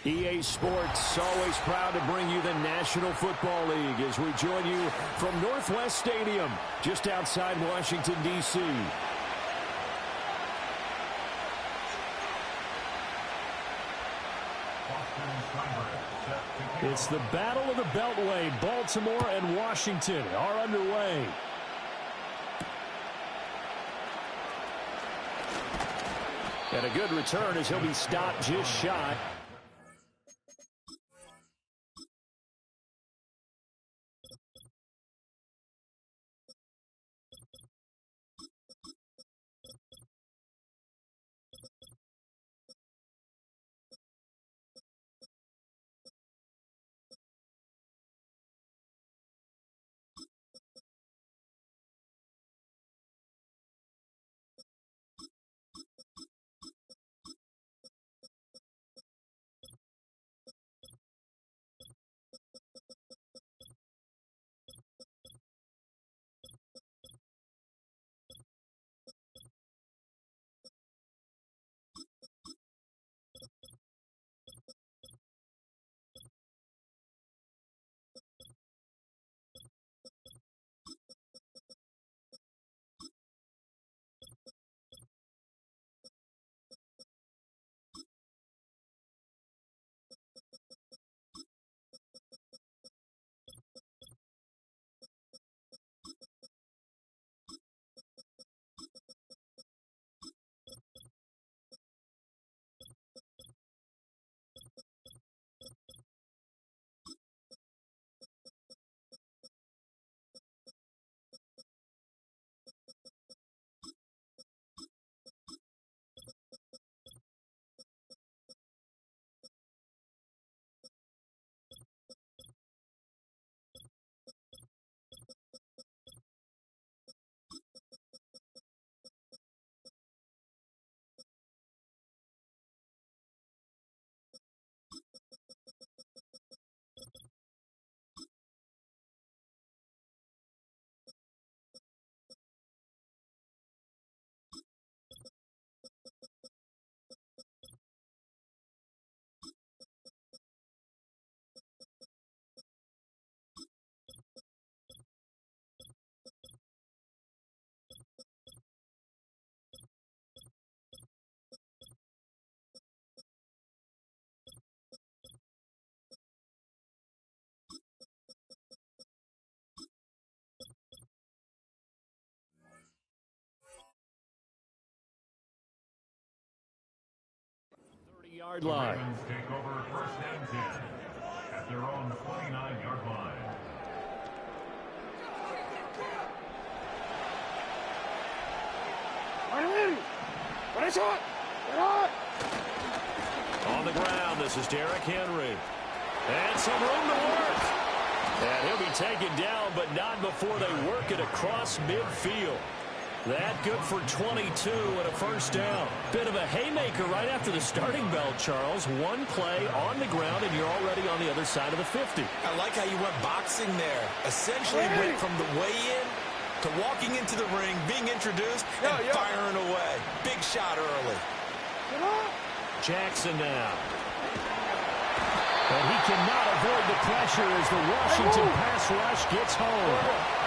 EA Sports, always proud to bring you the National Football League as we join you from Northwest Stadium, just outside Washington, D.C. It's the Battle of the Beltway. Baltimore and Washington are underway. And a good return as he'll be stopped just shy. Yard line. Ravens take over first and 10 at their own 29-yard line. On the ground, this is Derrick Henry. And some room to work. And he'll be taken down, but not before they work it across midfield. That good for 22 and a first down. Bit of a haymaker right after the starting bell, Charles. One play on the ground, and you're already on the other side of the 50. I like how you went boxing there. Essentially went from the weigh-in to walking into the ring, being introduced, and firing away. Big shot early. Jackson now. And he cannot avoid the pressure as the Washington pass rush gets home.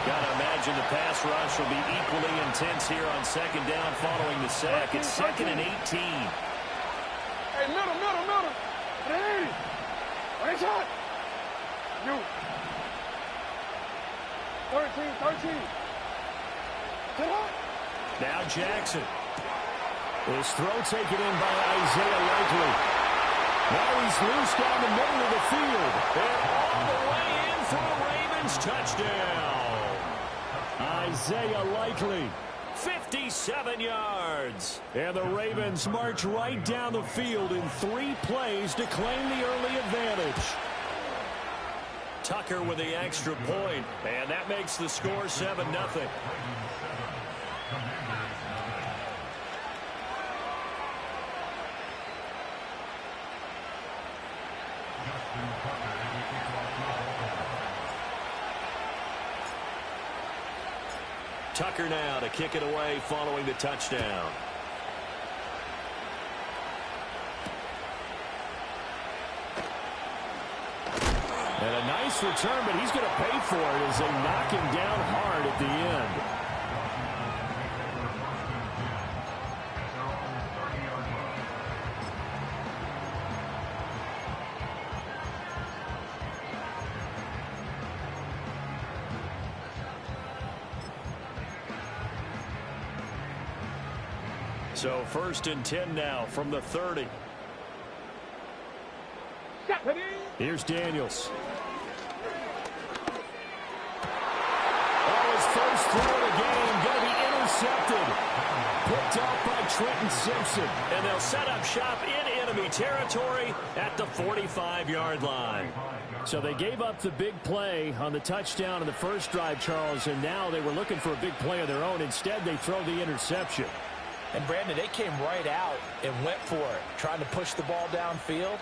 Got to imagine the pass rush will be equally intense here on second down following the sack. It's second and 18. Hey, middle. Hey, right shot. You. 13. Now Jackson. His throw taken in by Isaiah Likely. Now he's loose down the middle of the field. And all the way in for a Ravens touchdown. Isaiah Likely, 57 yards. And the Ravens march right down the field in 3 plays to claim the early advantage. Tucker with the extra point, and that makes the score 7-0. Tucker now to kick it away following the touchdown. nice return, but he's going to pay for it as they knock him down hard at the end. So 1st and 10 now from the 30. Here's Daniels. Oh, his first throw of the game going to be intercepted. Picked off by Trenton Simpson. And they'll set up shop in enemy territory at the 45-yard line. So they gave up the big play on the touchdown in the first drive, Charles, and now they were looking for a big play of their own. Instead, they throw the interception. And, Brandon, they came right out and went for it, trying to push the ball downfield.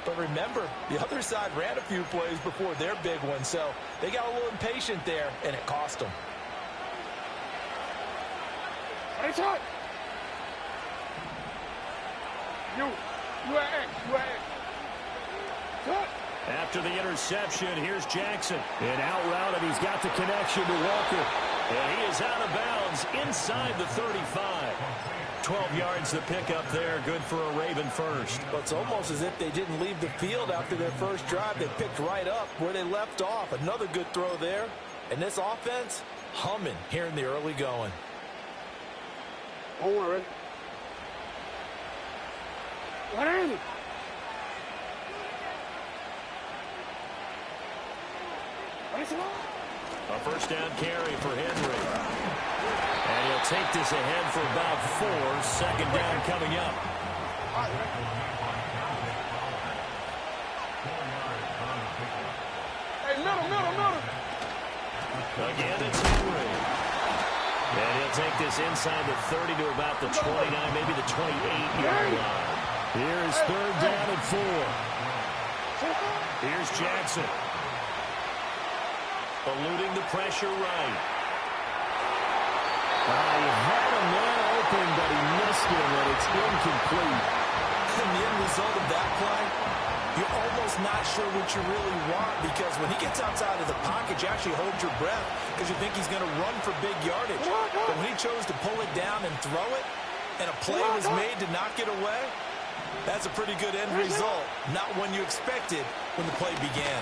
But remember, the other side ran a few plays before their big one, so they got a little impatient there, and it cost them. It's hot. You are X. After the interception, here's Jackson. An out route, and he's got the connection to Walker. And he is out of bounds inside the 35. 12 yards to pick up there. Good for a Raven first. Well, it's almost as if they didn't leave the field after their first drive. They picked right up where they left off. Another good throw there. And this offense, humming here in the early going. Don't worry. What is it? A first down carry for Henry. And he'll take this ahead for about 4. Second down coming up. Hey, middle. Again, it's Henry. And he'll take this inside the 30 to about the 29, maybe the 28-yard line. Here is 3rd down and 4. Here's Jackson. Eluding the pressure right. He had a man open, but he missed him, and it's incomplete. And the end result of that play, you're almost not sure what you really want, because when he gets outside of the pocket, you actually hold your breath because you think he's going to run for big yardage. But when he chose to pull it down and throw it, and a play was made to knock it away, that's a pretty good end result. Not one you expected when the play began.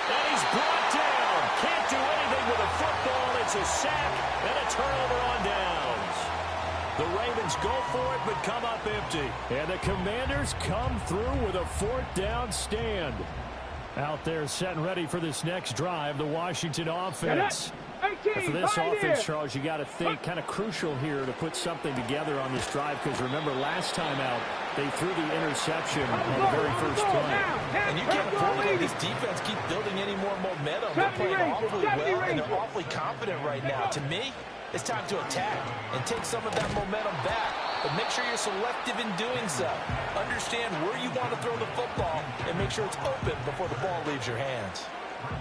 And he's brought down. Can't do anything with a football. It's a sack and a turnover on downs. The Ravens go for it, but come up empty. And the Commanders come through with a 4th down stand. Out there set and ready for this next drive, the Washington offense. And for this offense, Charles, you got to think kind of crucial here to put something together on this drive, because remember last time out, they threw the interception on the very first play. And you can't afford to let this defense keep building any more momentum. They're playing awfully well, and they're awfully confident right now. To me, it's time to attack and take some of that momentum back. But make sure you're selective in doing so. Understand where you want to throw the football and make sure it's open before the ball leaves your hands.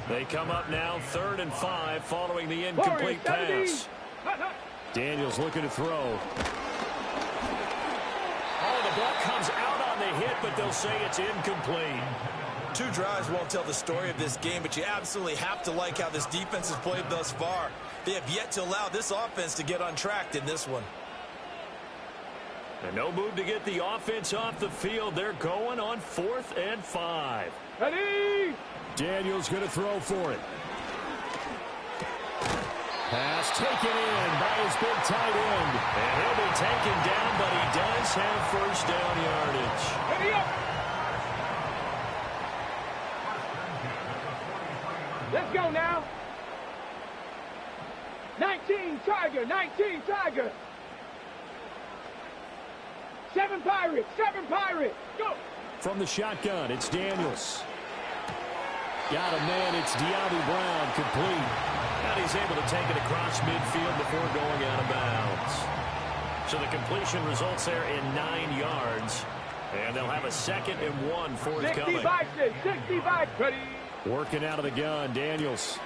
They come up now 3rd and 5 following the incomplete pass. Daniels looking to throw. Oh, the ball comes out on the hit, but they'll say it's incomplete. 2 drives won't tell the story of this game, but you absolutely have to like how this defense has played thus far. They have yet to allow this offense to get untracked in this one. And no move to get the offense off the field. They're going on 4th and 5. Ready? Daniels going to throw for it. Pass taken in by his big tight end. And he'll be taken down, but he does have first down yardage. Ready up. Let's go now. 19 Tiger. 7 Pirates. Go. From the shotgun, it's Daniels. Got a man, it's De'Ami Brown, complete. And he's able to take it across midfield before going out of bounds. So the completion results there in 9 yards. And they'll have a 2nd and 1 forthcoming. 65. Ready. Working out of the gun, Daniels.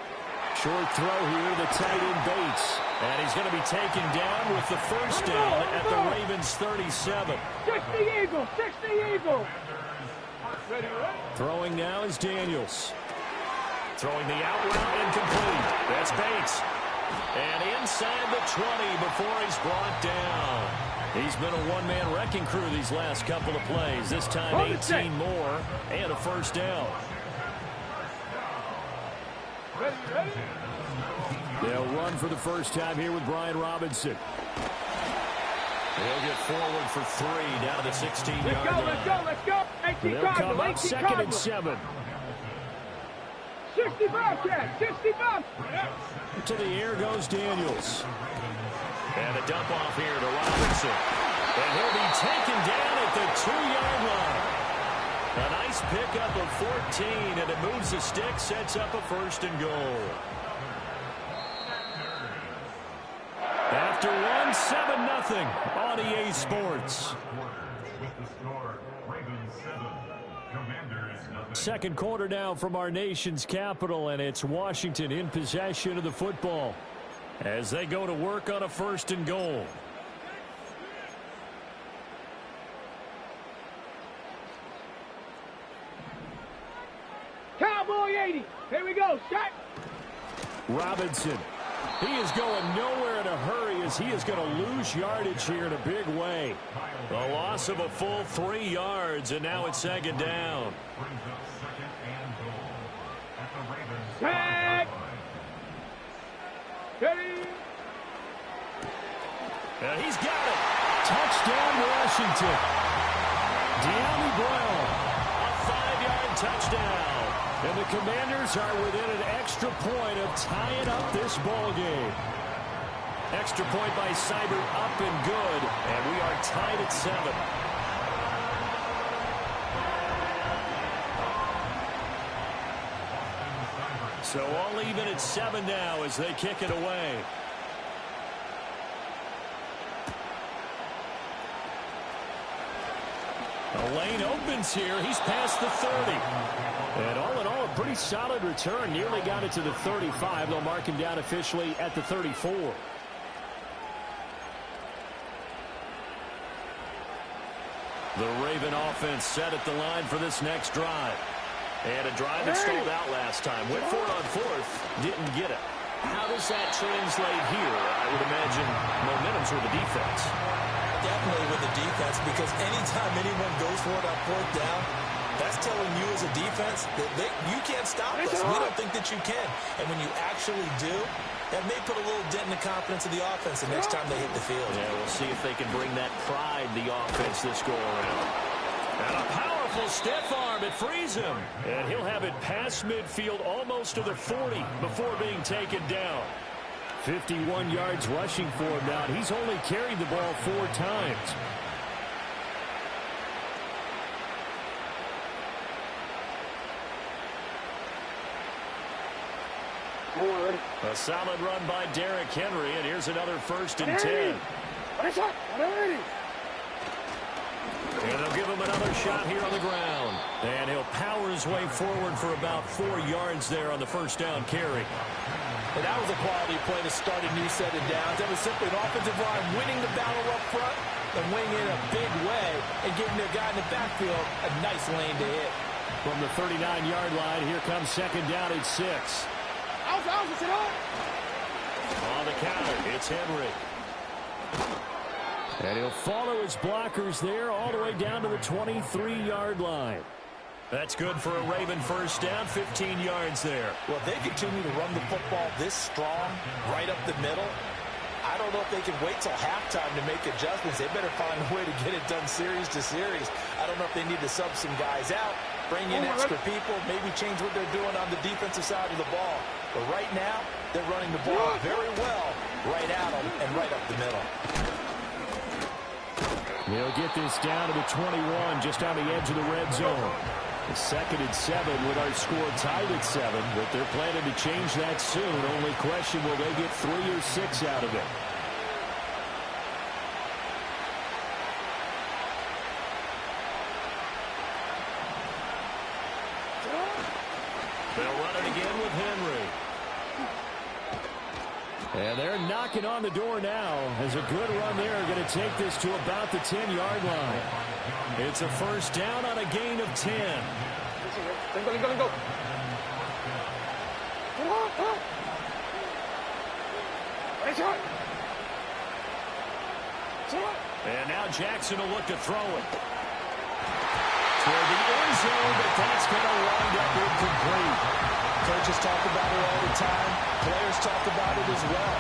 Short throw here, the tight end Bates. And he's going to be taken down with the first down at the Ravens 37. 60 Eagle. Ready. Throwing now is Daniels. Throwing the out route incomplete. That's Bates. And inside the 20 before he's brought down. He's been a one-man wrecking crew these last couple of plays. This time 18 more and a first down. Ready? They'll run for the first time here with Brian Robinson. He'll get forward for 3 down to the 16-yard line. Let's go. 18 They'll come up Cardinals. 2nd and 7. 65, Chad. 65. To the air goes Daniels. And a dump off here to Robinson. And he'll be taken down at the 2-yard line. A nice pickup of 14, and it moves the stick, sets up a 1st and goal. After 1, 7-0 on EA Sports. With the score, Ravens 7, Commanders 0. Second quarter now from our nation's capital, and it's Washington in possession of the football as they go to work on a 1st and goal. Cowboy 80. Here we go. Shot. Robinson. He is going nowhere in a hurry as he is going to lose yardage here in a big way. The loss of a full 3 yards, and now it's 2nd down. Brings up 2nd and goal at the Ravens. Tag. Ready. And he's got it. Touchdown, Washington. De'Ami Brown. A 5-yard touchdown. And the Commanders are within an extra point of tying up this ball game. Extra point by Seibert up and good. And we are tied at 7. So all even at 7 now as they kick it away. The lane opens here. He's past the 30. And all in all, a pretty solid return. Nearly got it to the 35. They'll mark him down officially at the 34. The Raven offense set at the line for this next drive. And a drive that stalled out last time. Went for it on 4th. Didn't get it. How does that translate here? I would imagine momentum's with the defense. Definitely with the defense, because anytime anyone goes for it on 4th down, that's telling you as a defense that you can't stop us. We don't think that you can. And when you actually do, that may put a little dent in the confidence of the offense the next time they hit the field. Yeah, we'll see if they can bring that pride, the offense, this go-around. And a powerful stiff arm. It frees him. And he'll have it past midfield almost to the 40 before being taken down. 51 yards rushing for him now. He's only carried the ball 4 times. A solid run by Derrick Henry, and here's another 1st and 10. And they'll give him another shot here on the ground. And he'll power his way forward for about 4 yards there on the 1st down carry. And that was a quality play to start a new set of downs. That was simply an offensive line winning the battle up front and winning in a big way and giving their guy in the backfield a nice lane to hit. From the 39-yard line, here comes 2nd down at 6. On the counter, it's Henry. And he'll follow his blockers there all the way down to the 23-yard line. That's good for a Raven 1st down, 15 yards there. Well, if they continue to run the football this strong, right up the middle, I don't know if they can wait till halftime to make adjustments. They better find a way to get it done series to series. I don't know if they need to sub some guys out, bring in extra people, maybe change what they're doing on the defensive side of the ball. But right now, they're running the ball very well right at them and right up the middle. They'll get this down to the 21, just on the edge of the red zone. The 2nd and 7 with our score tied at 7, but they're planning to change that soon. Only question, will they get 3 or 6 out of it? They'll run it again with Henry. And they're knocking on the door now as a good run there. Going to take this to about the 10-yard line. It's a 1st down on a gain of 10. And now Jackson will look to throw it. Toward the end zone, but that's going to wind up incomplete. Coaches talk about it all the time. Players talk about it as well.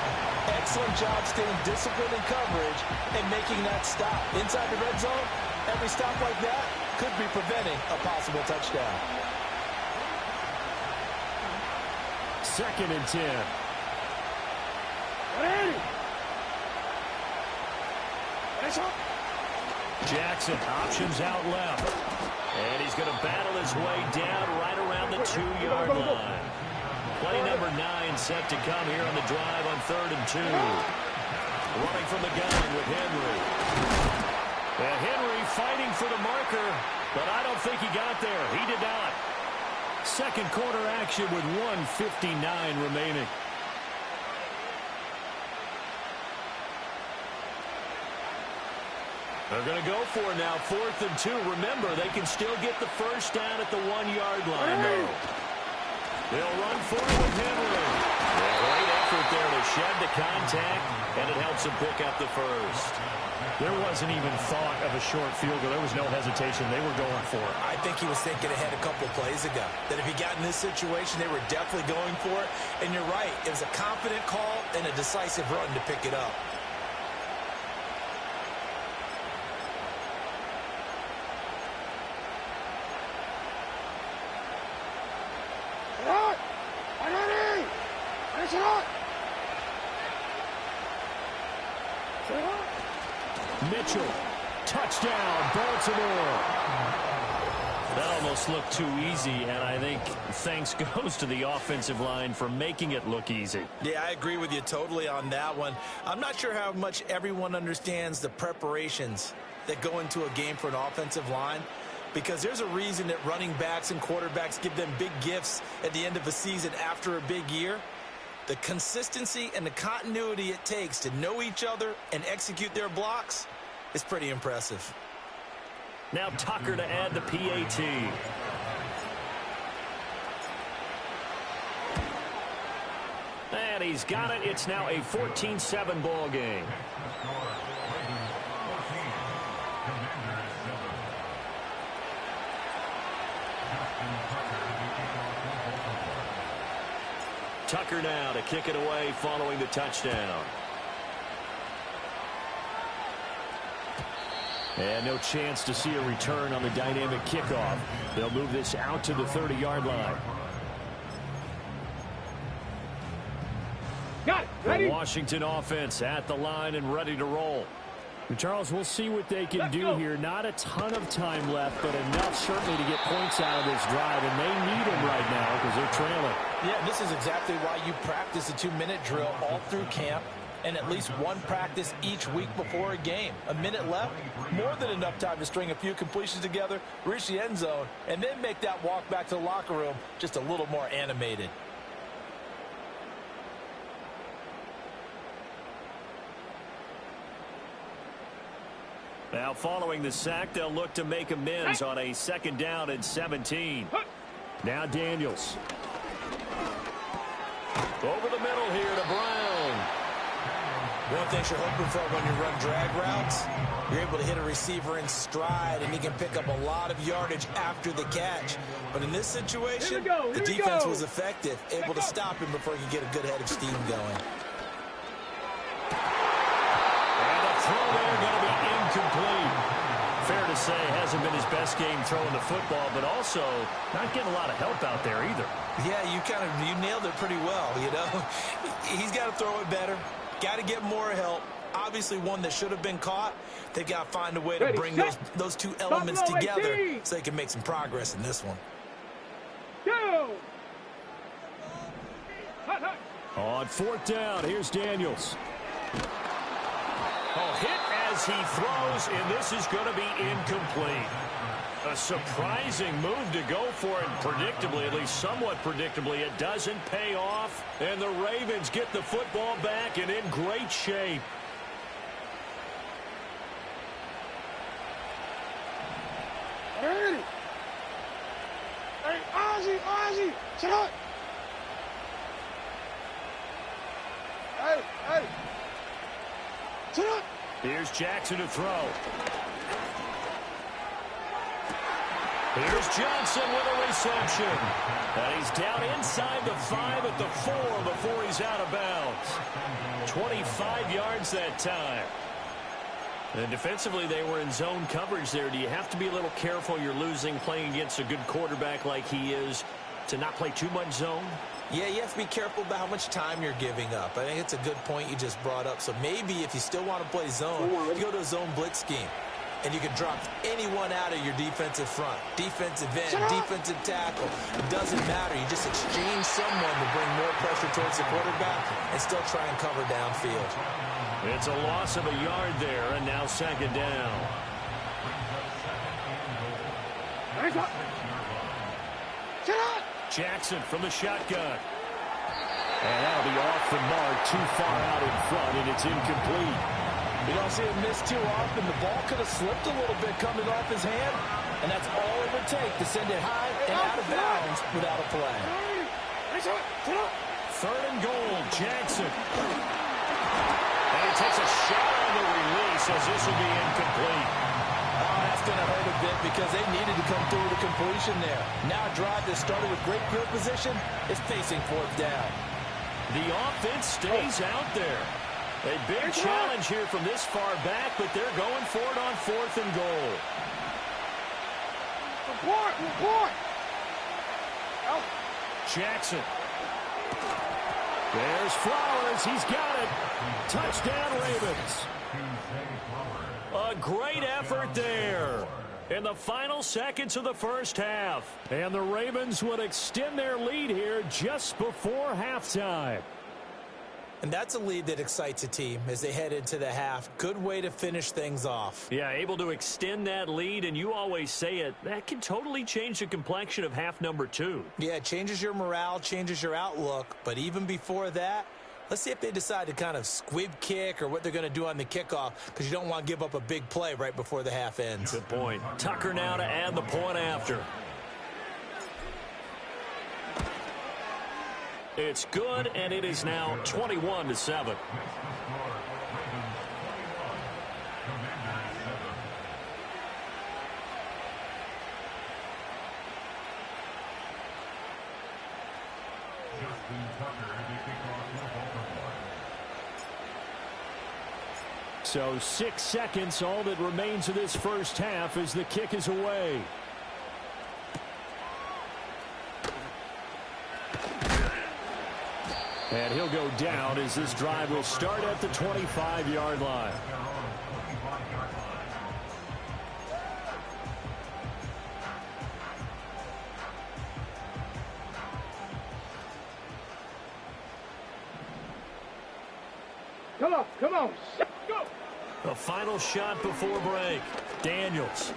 Excellent job staying disciplined in coverage and making that stop. Inside the red zone, every stop like that could be preventing a possible touchdown. 2nd and 10. Jackson options out left. And he's going to battle his way down right around the 2-yard line. Play number 9 set to come here on the drive on 3rd and 2. Running from the gun with Henry. And Henry fighting for the marker, but I don't think he got there. He did not. Second quarter action with 1:59 remaining. They're going to go for it now, 4th and 2. Remember, they can still get the first down at the 1-yard line, though. They'll run for it with Henry. A great effort there to shed the contact, and it helps him pick up the first. There wasn't even thought of a short field goal. There was no hesitation. They were going for it. I think he was thinking ahead a couple plays ago, that if he got in this situation, they were definitely going for it. And you're right, it was a confident call and a decisive run to pick it up. Mitchell, touchdown, Baltimore. That almost looked too easy, and I think thanks goes to the offensive line for making it look easy. Yeah, I agree with you totally on that one. I'm not sure how much everyone understands the preparations that go into a game for an offensive line, because there's a reason that running backs and quarterbacks give them big gifts at the end of a season after a big year. The consistency and the continuity it takes to know each other and execute their blocks is pretty impressive. Now Tucker to add the PAT. And he's got it. It's now a 14-7 ball game. Tucker now to kick it away following the touchdown. And no chance to see a return on the dynamic kickoff. They'll move this out to the 30-yard line. Got it. Ready? The Washington offense at the line and ready to roll. And Charles, we'll see what they can do here. Not a ton of time left, but enough certainly to get points out of this drive, and they need them right now because they're trailing. Yeah, this is exactly why you practice a 2-minute drill all through camp and at least one practice each week before a game. A minute left, more than enough time to string a few completions together, reach the end zone, and then make that walk back to the locker room just a little more animated. Now following the sack, they'll look to make amends on a 2nd down and 17. Now Daniels. Over the middle here to Brown. One thing you're hoping for when you run drag routes, you're able to hit a receiver in stride, and he can pick up a lot of yardage after the catch. But in this situation, the defense was effective, able to stop him before he could get a good head of steam going. And the throw there going to be incomplete. Fair to say, hasn't been his best game throwing the football, but also not getting a lot of help out there either. Yeah, you nailed it pretty well, you know. He's got to throw it better. Got to get more help. Obviously one that should have been caught. They've got to find a way to bring those two elements together so they can make some progress in this one. Go! On 4th down, here's Daniels. Oh, hit as he throws, and this is going to be incomplete. A surprising move to go for it, and predictably, at least somewhat predictably, it doesn't pay off. And the Ravens get the football back and in great shape. Hey, Ozzie, shut up! Hey. Sit up. Here's Jackson to throw. Here's Johnson with a reception. And he's down inside the 5 at the 4 before he's out of bounds. 25 yards that time. And defensively, they were in zone coverage there. Do you have to be a little careful? You're losing playing against a good quarterback like he is to not play too much zone? Yeah, you have to be careful about how much time you're giving up. I think it's a good point you just brought up. So maybe if you still want to play zone, you go to a zone blitz scheme. And you can drop anyone out of your defensive front. Defensive end, defensive tackle. It doesn't matter. You just exchange someone to bring more pressure towards the quarterback and still try and cover downfield. It's a loss of a yard there, and now second down. Jackson from the shotgun. And that'll be off the mark, too far out in front, and it's incomplete. You don't see him miss too often. The ball could have slipped a little bit coming off his hand, and that's all it would take to send it high and out of bounds without a flag. Third and goal, Jackson. And he takes a shot on the release as this will be incomplete. Oh, that's going to hurt a bit because they needed to come through with a completion there. Now a drive that started with great field position is facing fourth down. The offense stays out there. A big challenge here from this far back, but they're going for it on fourth and goal. Report. Out. Jackson. There's Flowers. He's got it. Touchdown, Ravens. A great effort there in the final seconds of the first half. And the Ravens would extend their lead here just before halftime. And that's a lead that excites a team as they head into the half. Good way to finish things off. Yeah, able to extend that lead, and you always say it, that can totally change the complexion of half number 2. Yeah, it changes your morale, changes your outlook. But even before that, let's see if they decide to kind of squib kick or what they're going to do on the kickoff, because you don't want to give up a big play right before the half ends. Good point. Tucker now to add the point after. It's good, and it is now 21-7. So 6 seconds, all that remains of this first half as the kick is away. And he'll go down as this drive will start at the 25-yard line. Come on. Go. The final shot before break. Daniels.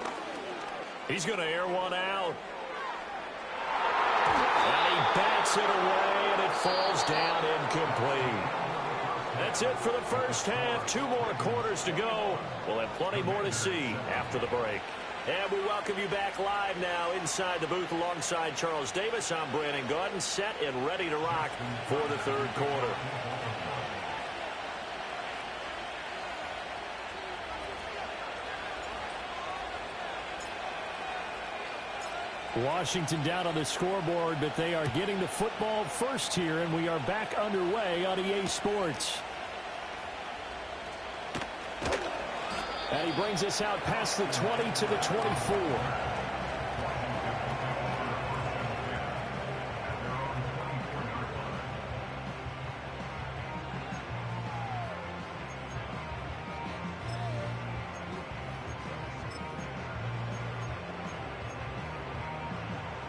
He's going to air one out. And he bats it away, and it falls down incomplete. That's it for the first half. 2 more quarters to go. We'll have plenty more to see after the break. And we welcome you back live now inside the booth alongside Charles Davis. I'm Brandon Gaudin, set and ready to rock for the third quarter. Washington down on the scoreboard, but they are getting the football first here, and we are back underway on EA Sports. And he brings us out past the 20 to the 24.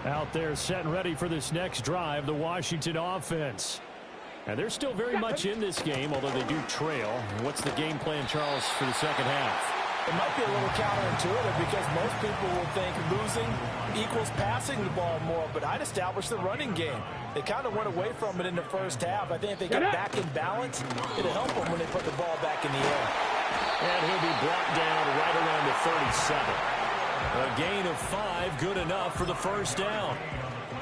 Out there set and ready for this next drive, the Washington offense. And they're still very much in this game, although they do trail. What's the game plan, Charles, for the second half? It might be a little counterintuitive because most people will think losing equals passing the ball more, but I'd establish the running game. They kind of went away from it in the first half. I think if they get back in balance, it'll help them when they put the ball back in the air. And he'll be brought down right around the 37. A gain of 5, good enough for the first down.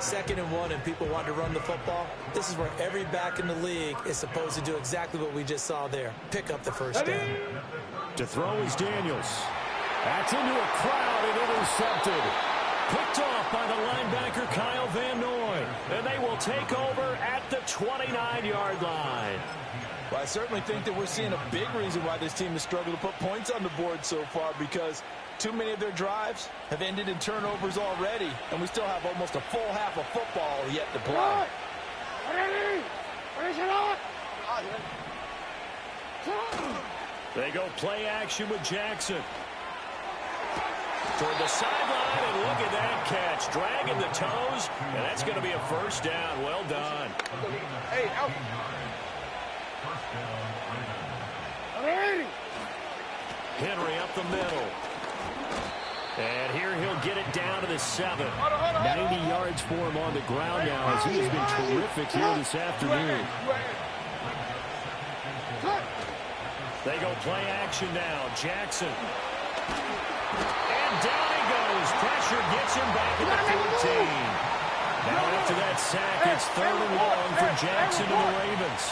2nd and 1 and people want to run the football, this is where every back in the league is supposed to do exactly what we just saw there. Pick up the first down. To throw is Daniels. That's into a crowd and intercepted. Picked off by the linebacker Kyle Van Noy. And they will take over at the 29-yard line. Well, I certainly think that we're seeing a big reason why this team has struggled to put points on the board so far, because too many of their drives have ended in turnovers already, and we still have almost a full half of football yet to play. They go play action with Jackson. Toward the sideline, and look at that catch. Dragging the toes, and that's going to be a first down. Well done. Hey, out. Henry up the middle. And here he'll get it down to the 7. 90 yards for him on the ground now, as he has been terrific here this afternoon. They go play action now. Jackson. And down he goes. Pressure gets him back at the 14. Now after that sack, it's 3rd and long for Jackson and the Ravens.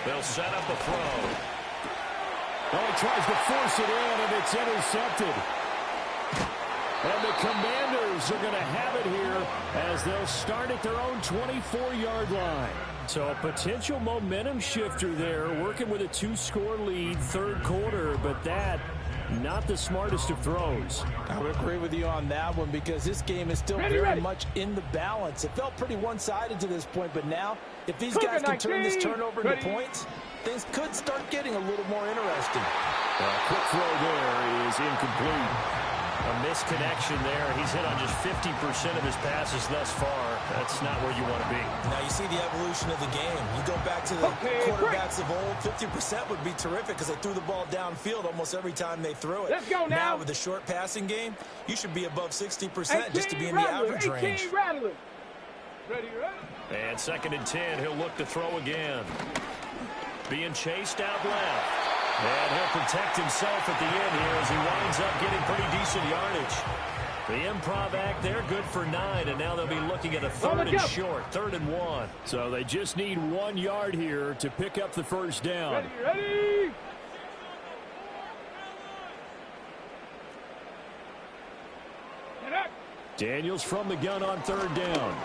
They'll set up a throw. Oh, he tries to force it in, and it's intercepted. And the Commanders are going to have it here as they'll start at their own 24-yard line. So a potential momentum shifter there, working with a 2-score lead, 3rd quarter, but that, not the smartest of throws. I would agree with you on that one, because this game is still very much in the balance. It felt pretty one-sided to this point, but now, if these guys can turn this turnover into points, things could start getting a little more interesting. Quick throw there is incomplete. A misconnection there. He's hit on just 50% of his passes thus far. That's not where you want to be. Now you see the evolution of the game. You go back to the quarterbacks of old, 50% would be terrific because they threw the ball downfield almost every time they threw it. Let's go now. With the short passing game, you should be above 60% just to be in the average range. Ready. And 2nd and 10, he'll look to throw again. Being chased out left. And he'll protect himself at the end here as he winds up getting pretty decent yardage. The improv act, they're good for 9, and now they'll be looking at a 3rd and short, 3rd and 1. So they just need 1 yard here to pick up the first down. Ready. Daniels from the gun on 3rd down.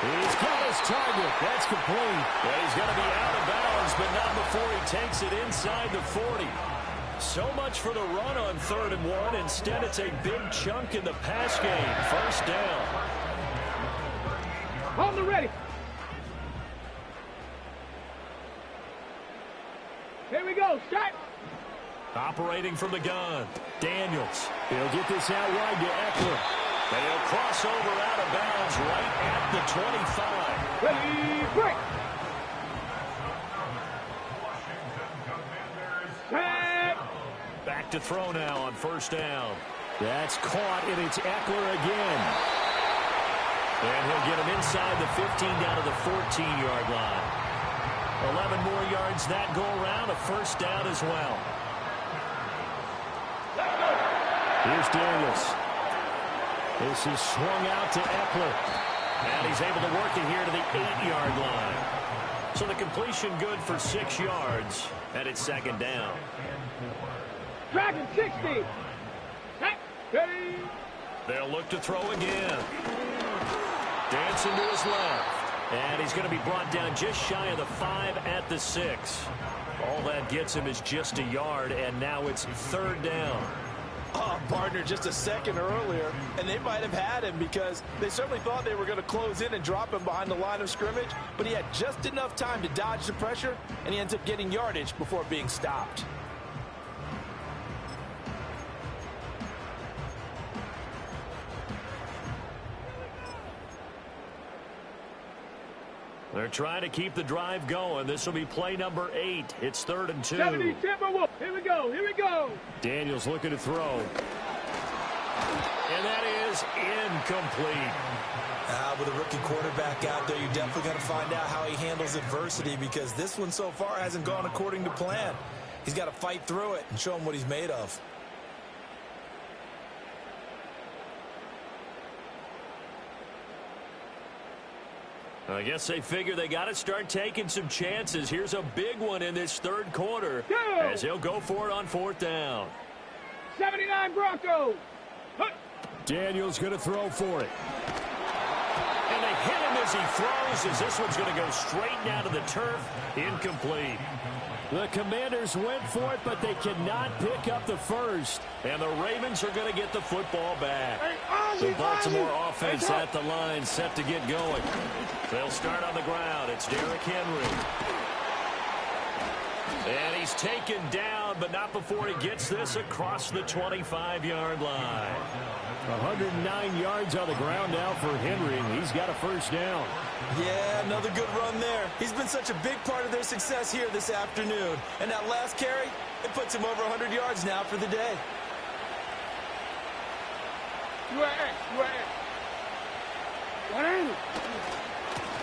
He's got his target. That's complete. Well, he's going to be out of bounds, but not before he takes it inside the 40. So much for the run on 3rd and 1. Instead, it's a big chunk in the pass game. First down. On the ready. Here we go. Start. Operating from the gun. Daniels. He'll get this out wide to Eckler. And he'll cross over out of bounds right at the 25. Ready, break. Back to throw now on 1st down. That's caught, and it's Eckler again. And he'll get him inside the 15 down to the 14-yard line. 11 more yards that go around, a first down as well. Here's Daniels. This is swung out to Eckler. And he's able to work it here to the 8-yard line. So the completion good for 6 yards, and it's 2nd down. Dragon 60. Ready. They'll look to throw again. Dancing to his left. And he's going to be brought down just shy of the 5 at the 6. All that gets him is just a yard, and now it's 3rd down. Oh, partner, just a second earlier, and they might have had him because they certainly thought they were going to close in and drop him behind the line of scrimmage, but he had just enough time to dodge the pressure, and he ends up getting yardage before being stopped. They're trying to keep the drive going. This will be play number 8. It's 3rd and 2. 70 Timberwolves. Here we go. Here we go. Daniels looking to throw. And that is incomplete. With a rookie quarterback out there, you're definitely going to find out how he handles adversity because this one so far hasn't gone according to plan. He's got to fight through it and show him what he's made of. I guess they figure they got to start taking some chances. Here's a big one in this third quarter as he'll go for it on fourth down. 79 Broncos. Daniels going to throw for it. And they hit him as he throws, as this one's going to go straight down to the turf. Incomplete. The Commanders went for it, but they cannot pick up the first. And the Ravens are going to get the football back. The Baltimore offense at the line, set to get going. They'll start on the ground. It's Derrick Henry. And he's taken down, but not before he gets this across the 25-yard line. 109 yards on the ground now for Henry. He's got a first down. Yeah, another good run there. He's been such a big part of their success here this afternoon. And that last carry, it puts him over 100 yards now for the day.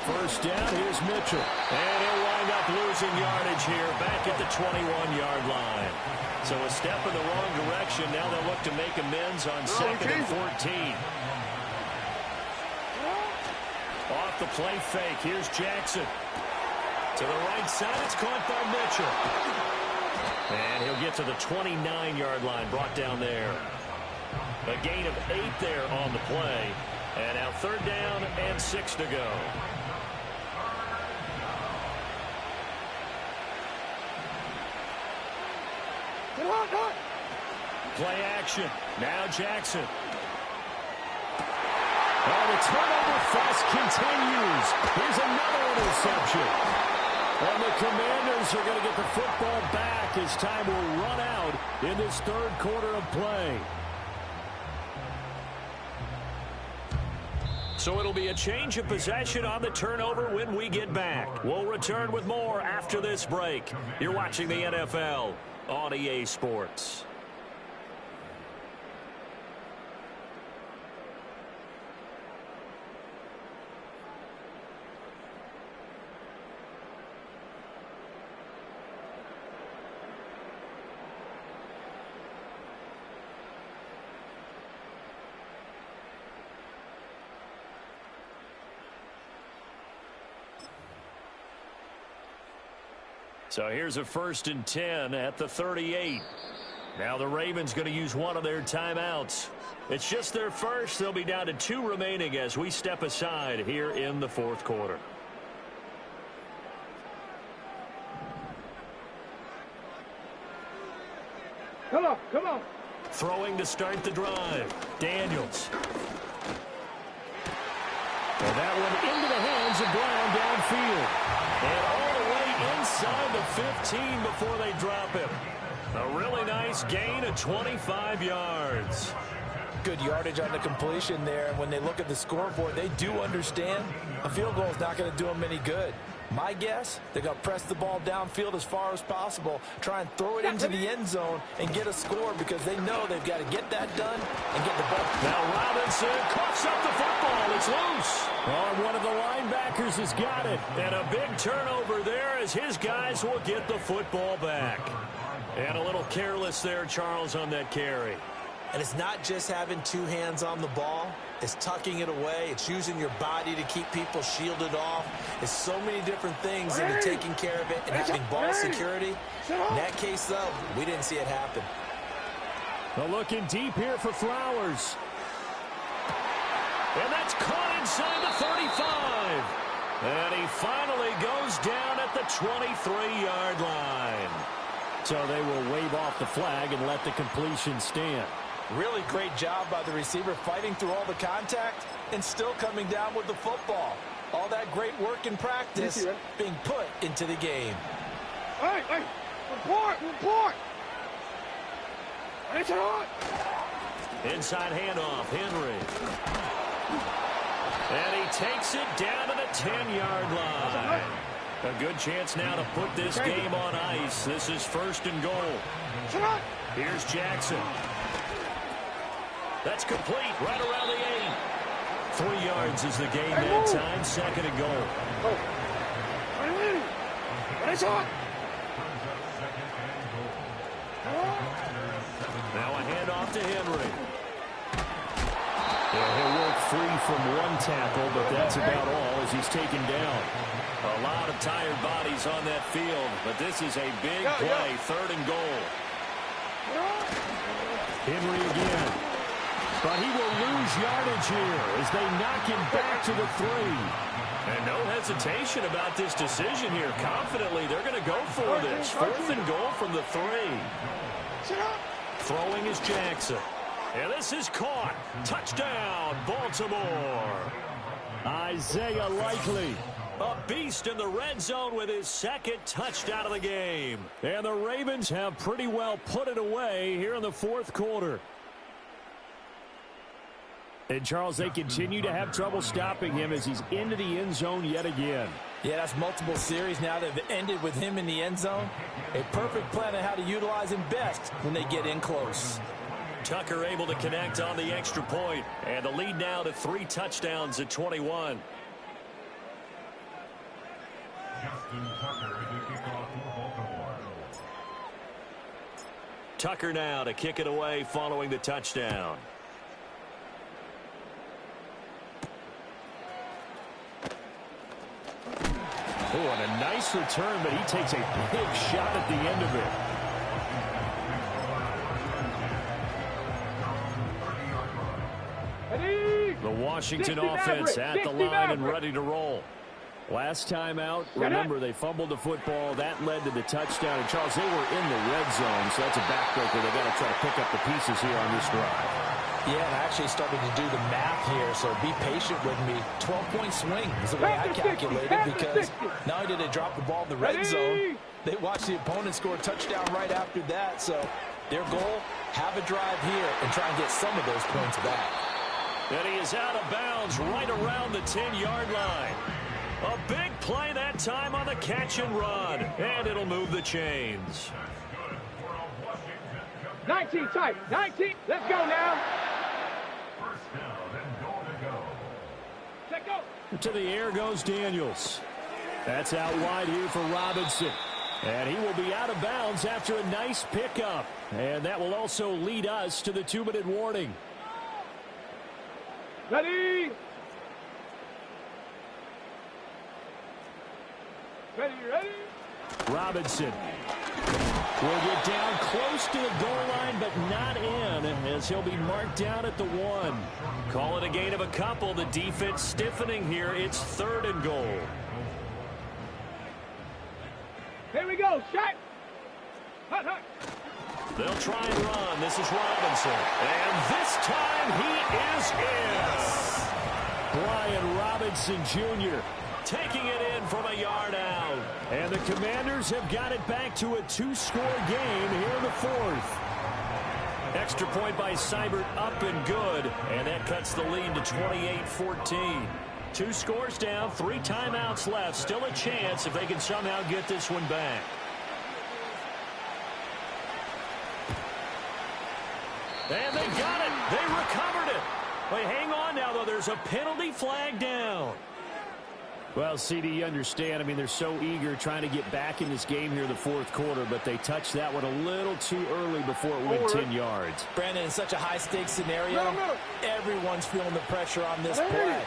First down, here's Mitchell. And he'll wind up losing yardage here back at the 21-yard line. So a step in the wrong direction. Now they'll look to make amends on 2nd and 14. Off the play fake. Here's Jackson. To the right side, it's caught by Mitchell. And he'll get to the 29-yard line, brought down there. A gain of 8 there on the play. And now third down and 6 to go. Play action. Now Jackson. And the turnover fest continues. Here's another interception. And the Commanders are going to get the football back as time will run out in this third quarter of play. So it'll be a change of possession on the turnover when we get back. We'll return with more after this break. You're watching the NFL on EA Sports. So here's a 1st and 10 at the 38. Now the Ravens going to use one of their timeouts. It's just their first. They'll be down to 2 remaining as we step aside here in the fourth quarter. Come on, come on. Throwing to start the drive. Daniels. And that one into the hands of Brown downfield. And all the way inside the 15 before they drop him. A really nice gain of 25 yards. Good yardage on the completion there. And when they look at the scoreboard, they do understand a field goal is not going to do them any good. My guess, they're going to press the ball downfield as far as possible, try and throw it into the end zone and get a score because they know they've got to get that done and get the ball. Now Robinson coughs up the football. It's loose. Oh, one of the linebackers has got it. And a big turnover there as his guys will get the football back. And a little careless there, Charles, on that carry. And it's not just having 2 hands on the ball. It's tucking it away. It's using your body to keep people shielded off. It's so many different things into taking care of it and having ball security. In that case, though, we didn't see it happen. They're looking deep here for Flowers. And that's caught inside the 35. And he finally goes down at the 23-yard line. So they will wave off the flag and let the completion stand. Really great job by the receiver fighting through all the contact and still coming down with the football. All that great work in practice being put into the game. Hey, report. It's on. Inside handoff, Henry. And he takes it down to the 10-yard line. A good chance now to put this game on ice. This is 1st and goal. Here's Jackson. That's complete right around the 8. 3 yards is the gain that time. 2nd and goal. It's on. Henry. Yeah, he'll work free from one tackle, but that's about all as he's taken down. A lot of tired bodies on that field, but this is a big play, 3rd and goal. Henry again. But he will lose yardage here as they knock him back to the 3. And no hesitation about this decision here. Confidently, they're going to go for this. 4th and goal from the 3. Throwing is Jackson. And this is caught. Touchdown, Baltimore. Isaiah Likely. A beast in the red zone with his 2nd touchdown of the game. And the Ravens have pretty well put it away here in the 4th quarter. And, Charles, they continue to have trouble stopping him as he's into the end zone yet again. Yeah, that's multiple series now that have ended with him in the end zone. A perfect plan on how to utilize him best when they get in close. Tucker able to connect on the extra point. And the lead now to 3 touchdowns at 21. Justin Tucker to kick off for Baltimore. Tucker now to kick it away following the touchdown. Oh, and a nice return, but he takes a big shot at the end of it. Ready? The Washington 60 offense Maverick, at the 60 line and Maverick. ready to roll. Last time out, remember, they fumbled the football. That led to the touchdown. And, Charles, they were in the red zone, so that's a backbreaker. They got to try to pick up the pieces here on this drive. Yeah, and I actually started to do the math here, so be patient with me. 12-point swing is the way I calculated because not only did they drop the ball in the red zone, they watched the opponent score a touchdown right after that. So their goal, have a drive here and try and get some of those points back. And he is out of bounds right around the 10-yard line. A big play that time on the catch and run. And it'll move the chains. 19 tight. 19. Let's go now. First down and goal to go. Set go. To the air goes Daniels. That's out wide here for Robinson. And he will be out of bounds after a nice pickup. And that will also lead us to the 2-minute warning. Ready? Ready? Robinson will get down close to the goal line, but not in, as he'll be marked down at the 1. Call it a gain of a couple. The defense stiffening here. It's 3rd and goal. Here we go. Shot. Hut, hut. They'll try and run. This is Robinson. And this time he is in. Brian Robinson Jr. taking it in from a yard out. And the Commanders have got it back to a 2-score game here in the 4th. Extra point by Seibert up and good. And that cuts the lead to 28-14. 2 scores down, 3 timeouts left. Still a chance if they can somehow get this one back. And they got it. They recovered it. Wait, hang on now, though. There's a penalty flag down. Well, CD, you understand. I mean, they're so eager trying to get back in this game here in the 4th quarter, but they touched that one a little too early before it went 10 yards. Brandon, in such a high-stakes scenario, everyone's feeling the pressure on this play.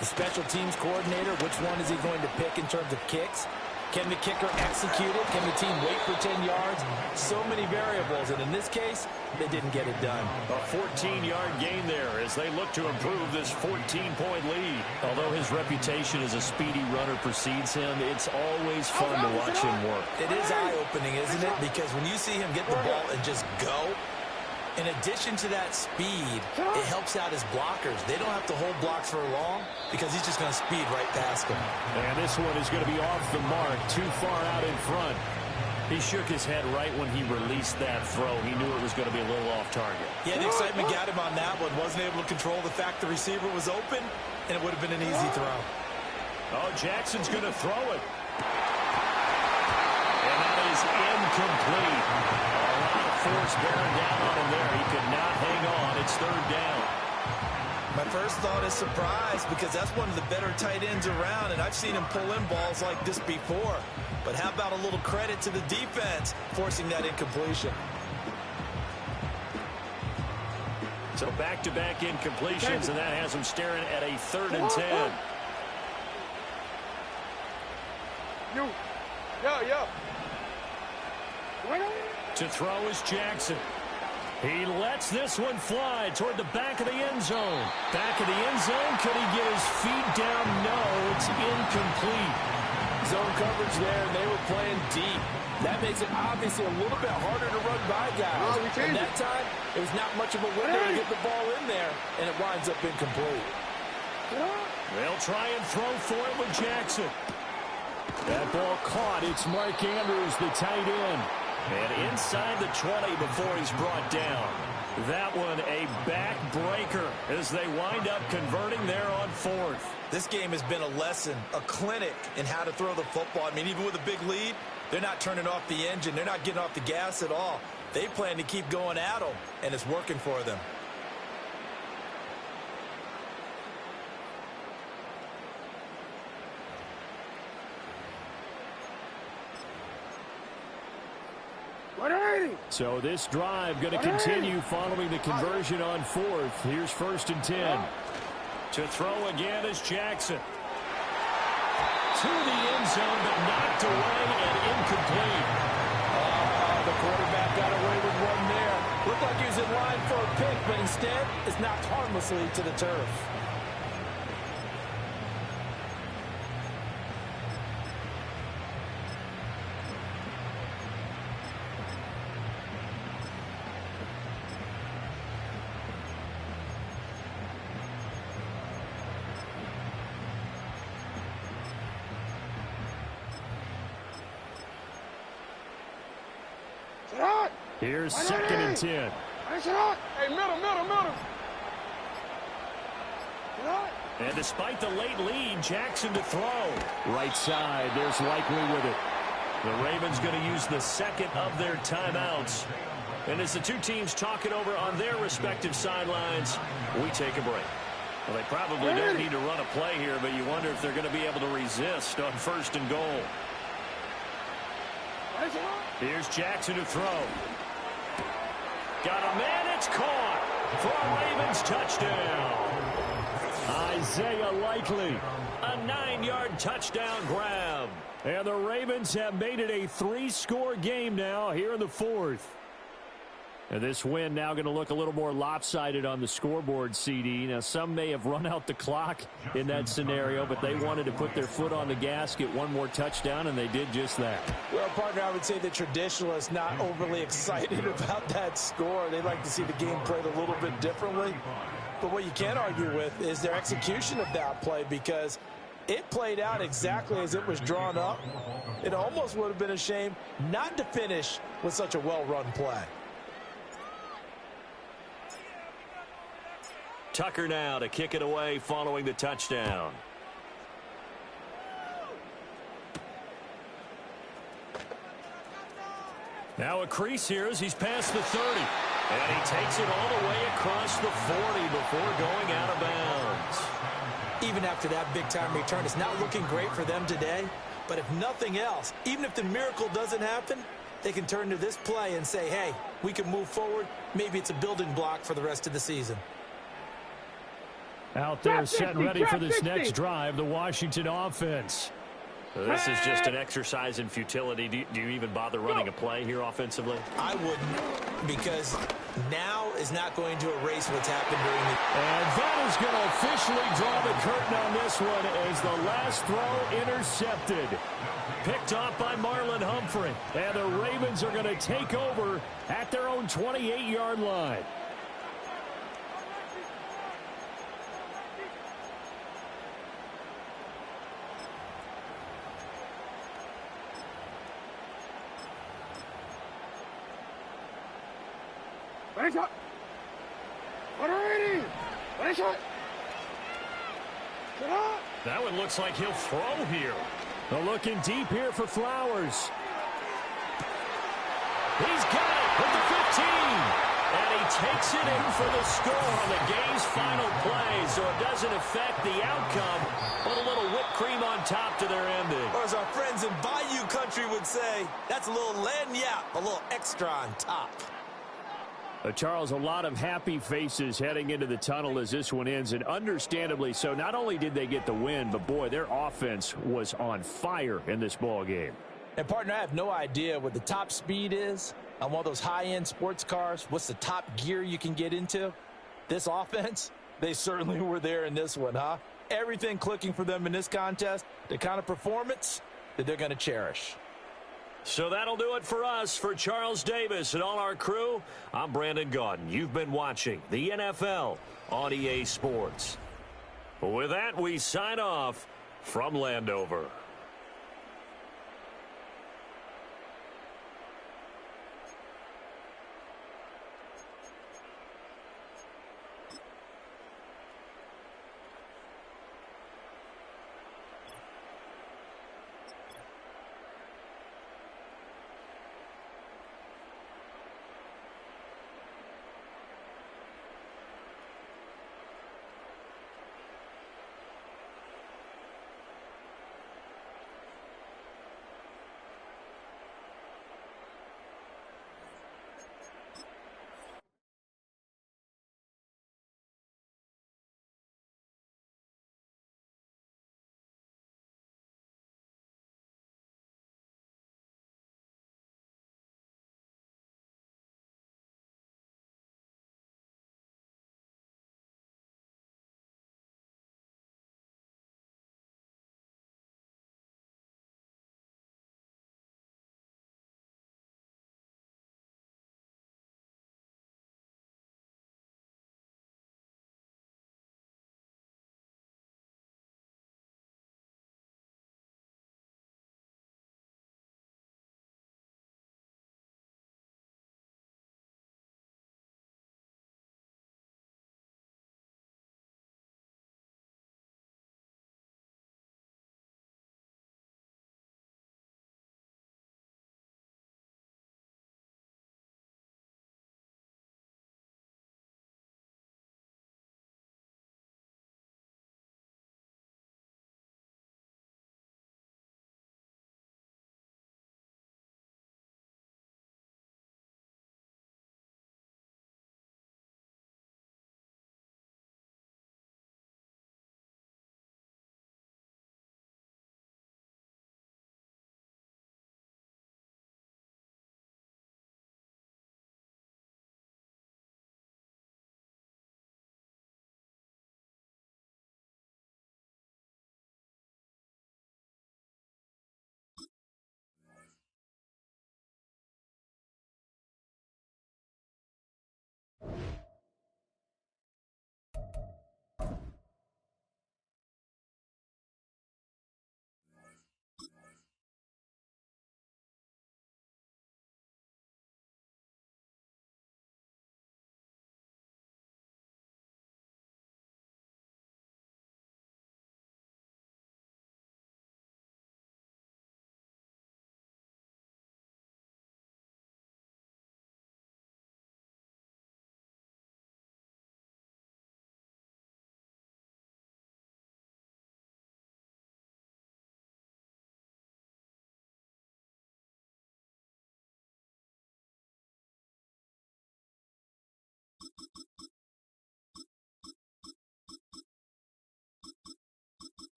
The special teams coordinator, which one is he going to pick in terms of kicks? Can the kicker execute it? Can the team wait for 10 yards? So many variables, and in this case, they didn't get it done. A 14-yard gain there as they look to improve this 14-point lead. Although his reputation as a speedy runner precedes him, it's always fun to watch him work. It is eye-opening, isn't it? Because when you see him get the ball and just go, in addition to that speed, it helps out his blockers. They don't have to hold blocks for long because he's just going to speed right past them. And this one is going to be off the mark, too far out in front. He shook his head right when he released that throw. He knew it was going to be a little off target. Yeah, the excitement got him on that one. Wasn't able to control the fact the receiver was open, and it would have been an easy throw. Oh, Jackson's going to throw it. And that is incomplete. A lot of force bearing down on him there. He could not hang on. It's 3rd down. My first thought is surprise because that's one of the better tight ends around, and I've seen him pull in balls like this before. But how about a little credit to the defense forcing that incompletion? So back-to-back incompletions, and that has him staring at a 3rd and 10. To throw is Jackson. He lets this one fly toward the back of the end zone. Back of the end zone. Could he get his feet down? No, it's incomplete. Zone coverage there, and they were playing deep. That makes it obviously a little bit harder to run by guys. And that time, it was not much of a window to get the ball in there, and it winds up incomplete. They'll try and throw for it with Jackson. That ball caught. It's Mark Andrews, the tight end. And inside the 20 before he's brought down. That one a backbreaker as they wind up converting there on 4th. This game has been a lesson, a clinic in how to throw the football. I mean, even with a big lead, they're not turning off the engine. They're not getting off the gas at all. They plan to keep going at them, and it's working for them. So this drive going to continue following the conversion on 4th. Here's 1st and 10. To throw again is Jackson. To the end zone, but knocked away and incomplete. The quarterback got away with one there. Looked like he was in line for a pick, but instead is knocked harmlessly to the turf. Here's 2nd and 10. Hey, middle. And despite the late lead, Jackson to throw. Right side, there's Likely with it. The Ravens going to use the 2nd of their timeouts. And as the two teams talk it over on their respective sidelines, we take a break. Well, they probably don't need to run a play here, but you wonder if they're going to be able to resist on 1st and goal. Here's Jackson to throw. Got a man, it's caught for a Ravens touchdown. Isaiah Likely. A 9-yard touchdown grab. And the Ravens have made it a 3-score game now here in the 4th. And this win now going to look a little more lopsided on the scoreboard, CD. Now, some may have run out the clock in that scenario, but they wanted to put their foot on the gas, get one more touchdown, and they did just that. Well, partner, I would say the traditionalists not overly excited about that score. They'd like to see the game played a little bit differently. But what you can't argue with is their execution of that play, because it played out exactly as it was drawn up. It almost would have been a shame not to finish with such a well-run play. Tucker now to kick it away following the touchdown. Now a crease here as he's past the 30. And he takes it all the way across the 40 before going out of bounds. Even after that big-time return, it's not looking great for them today. But if nothing else, even if the miracle doesn't happen, they can turn to this play and say, hey, we can move forward. Maybe it's a building block for the rest of the season. Out there set and ready for this next drive, the Washington offense. This is just an exercise in futility. Do you even bother running a play here offensively? I wouldn't, because now is not going to erase what's happened during the... And that is going to officially draw the curtain on this one as the last throw intercepted. Picked off by Marlon Humphrey. And the Ravens are going to take over at their own 28-yard line. That one looks like he'll throw here. They're looking deep here for Flowers. He's got it with the 15. And he takes it in for the score on the game's final play, so it doesn't affect the outcome. Put a little whipped cream on top to their ending. Or as our friends in Bayou Country would say, that's a little lagniappe, a little extra on top. Charles, a lot of happy faces heading into the tunnel as this one ends, and understandably so. Not only did they get the win, but, boy, their offense was on fire in this ball game. And, partner, I have no idea what the top speed is on one of those high-end sports cars. What's the top gear you can get into? This offense, they certainly were there in this one, huh? Everything clicking for them in this contest, the kind of performance that they're going to cherish. So that'll do it for us. For Charles Davis and all our crew, I'm Brandon Gaudin. You've been watching the NFL on EA Sports. With that, we sign off from Landover.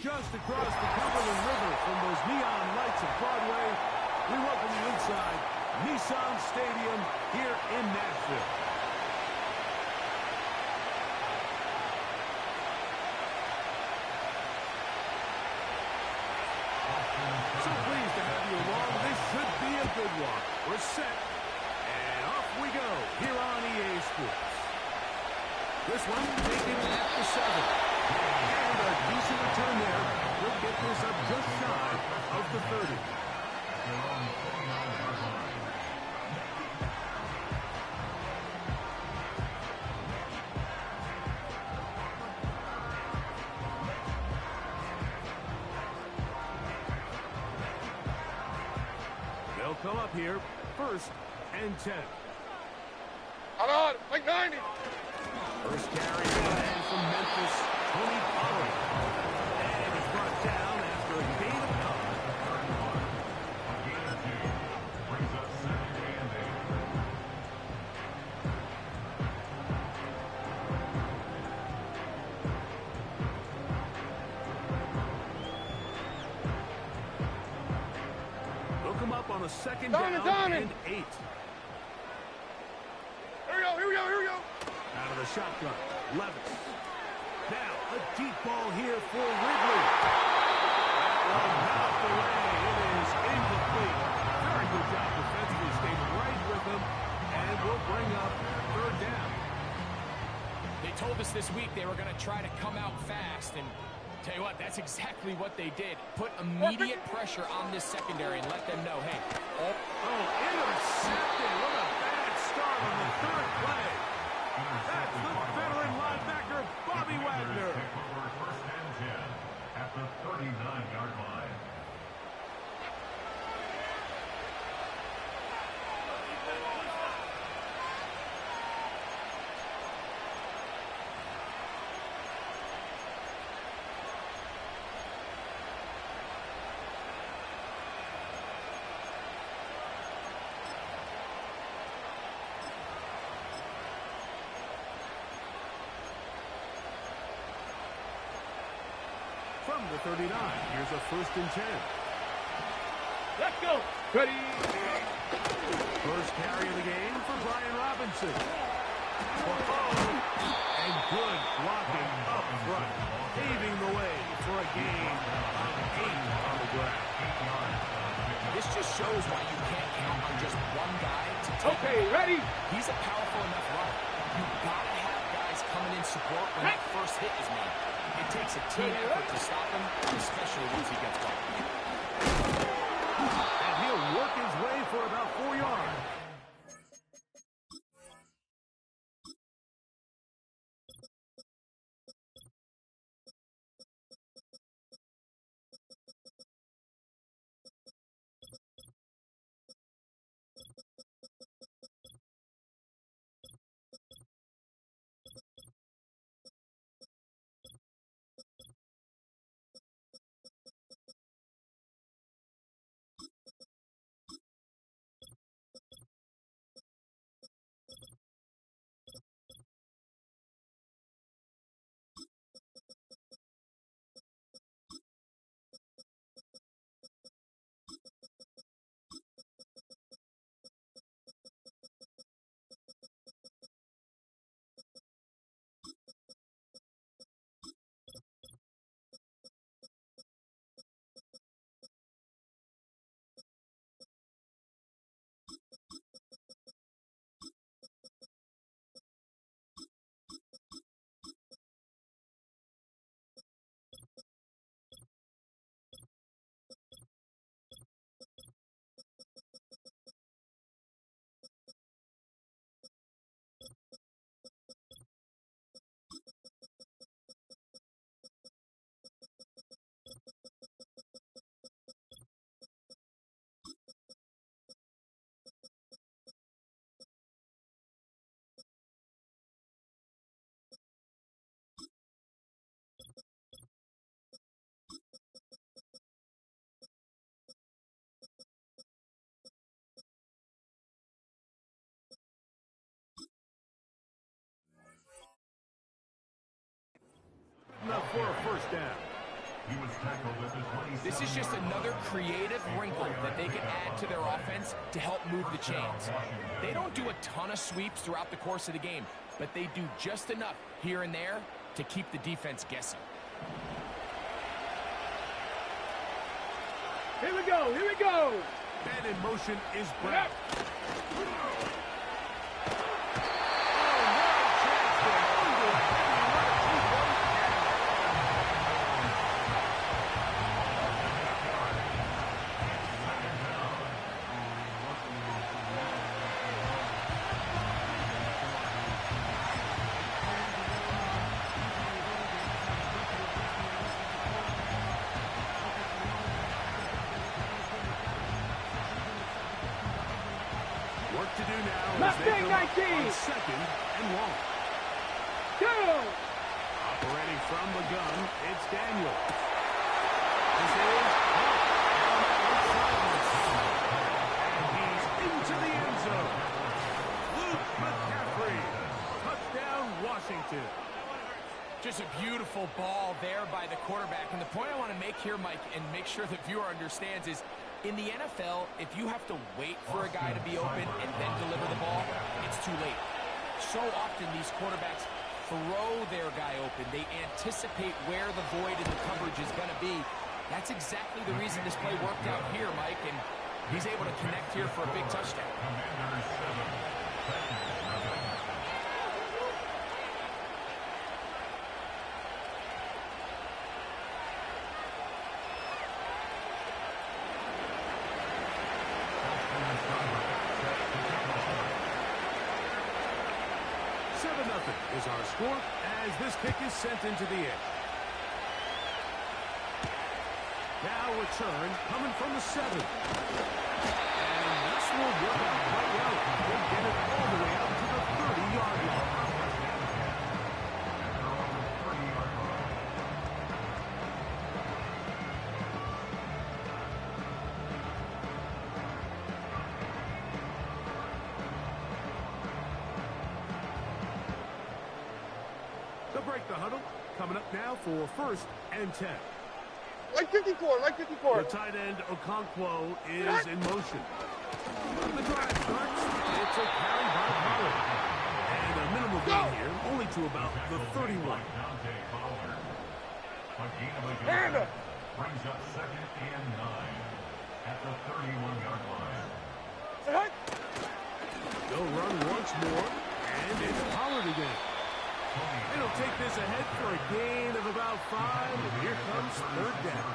Just across the Cumberland River from those neon lights of Broadway, We welcome you inside Nissan Stadium here in Nashville. So pleased to have you along. This should be a good one. We're set, and off we go here on EA Sports. This one taken at the 7. And a decent return there. We'll get this up just shy of the 30. Their own 29-yard line. They'll come up here, 1st and 10. Hold on, like 90. First carry of the man from Memphis, Tony Pollard. And he's brought down after a gain of 9. A gain of 2. Brings up 2nd and 8. They'll come up on a 2nd Donnie, down Donnie. and 8. Here we go. Out of the shotgun, Levis. Now, a deep ball here for Ridley. That one out the way. It is incomplete. Very good job defensively. Stayed right with him, and will bring up 3rd down. They told us this week they were going to try to come out fast, and tell you what, that's exactly what they did. Put immediate pressure on this secondary and let them know, hey. Oh, intercepted. What a bad start on the 3rd play. That's the veteran linebacker, Bobby Wagner. Take over 1st and 10 at the 39-yard line. From the 39, here's a 1st and 10. Let's go. Ready. First carry of the game for Brian Robinson. And good blocking up front, paving the way for a gain of 8 on the ground. This just shows why you can't count on just one guy to take Okay, ready. He's a powerful enough runner. You've got to have guys coming in support when that first hit is made. It takes a team effort to stop him, especially once he gets going. And he'll work his way for about 4 yards. This is just another creative wrinkle that they can add to their offense to help move the chains. They don't do a ton of sweeps throughout the course of the game, but they do just enough here and there to keep the defense guessing. Here we go, here we go. And in motion is Brown. Work to do now as they come up on second and long. Go! Operating from the gun, it's Daniels. This is and he's into the end zone. Luke McCaffrey. Touchdown, Washington. Just a beautiful ball there by the quarterback. And the point I want to make here, Mike, and make sure the viewer understands is, in the NFL, if you have to wait for a guy to be open and then deliver the ball, it's too late. So often these quarterbacks throw their guy open. They anticipate where the void in the coverage is going to be. That's exactly the reason this play worked out here, Mike, and he's able to connect here for a big touchdown. Is our score as this kick is sent into the air. Now return coming from the 7. And this will work out quite well. They get it all the way out to the 30-yard line. Break the huddle. Coming up now for 1st and 10. Like 54, like 54. The tight end, Okonkwo, is in motion. The drive starts. It's a carry by Pollard. And a minimal gain here, only to about the 31. Hand up. Brings up 2nd and 9 at the 31-yard line. They'll run once more, and it's Pollard again. It'll take this ahead for a gain of about 5, and here comes 3rd down.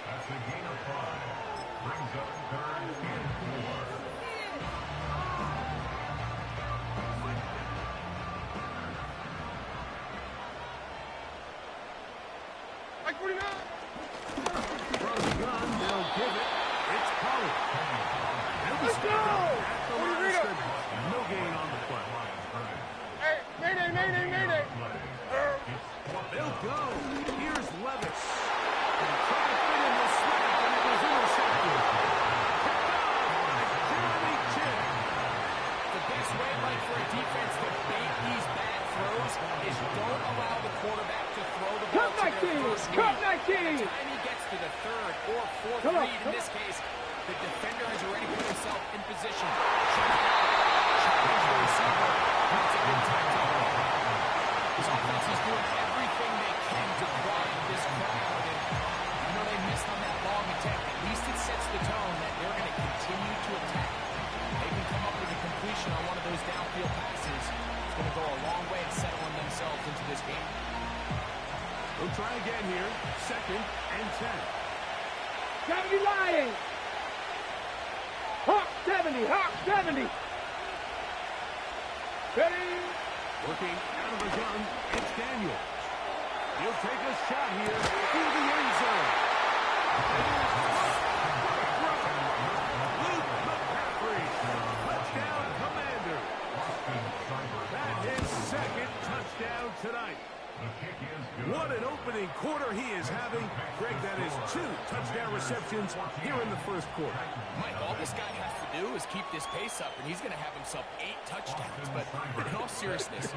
That's a gain of 5. Brings up 3rd and 4. Like 49. From the gun, they'll give it. It's Pollard. Let's go! At the line of scrimmage. No gain on the play. Hey, mayday, mayday, mayday. They'll go. Here's Levis. And trying to fit in the snap, and it was intercepted. Jeremy Chinn. The best way, Mike, for a defense to bait these bad throws is don't allow the quarterback to throw the ball to their first read. Cut 19! By the time he gets to the 3rd or 4th read, in this case, the defender has already put himself in position. Challenge the receiver. That's a good time to go. This offense is doing everything they can to drive this crowd. And I know they missed on that long attack. At least it sets the tone that they're going to continue to attack. They can come up with a completion on one of those downfield passes. It's going to go a long way in settling themselves into this game. We'll try again here. 2nd and 10. 70 Lions! Hawk 70! Hawk 70! Ready? Working out of the gun, it's Daniels. He'll take a shot here through the end zone. Luke McCaffrey. Touchdown, Commander. That is 2nd touchdown tonight. What an opening quarter he is having. Greg, that is 2 touchdown receptions here in the 1st quarter. Mike, all this guy has to do is keep this pace up, and he's going to have himself 8 touchdowns. But in all seriousness,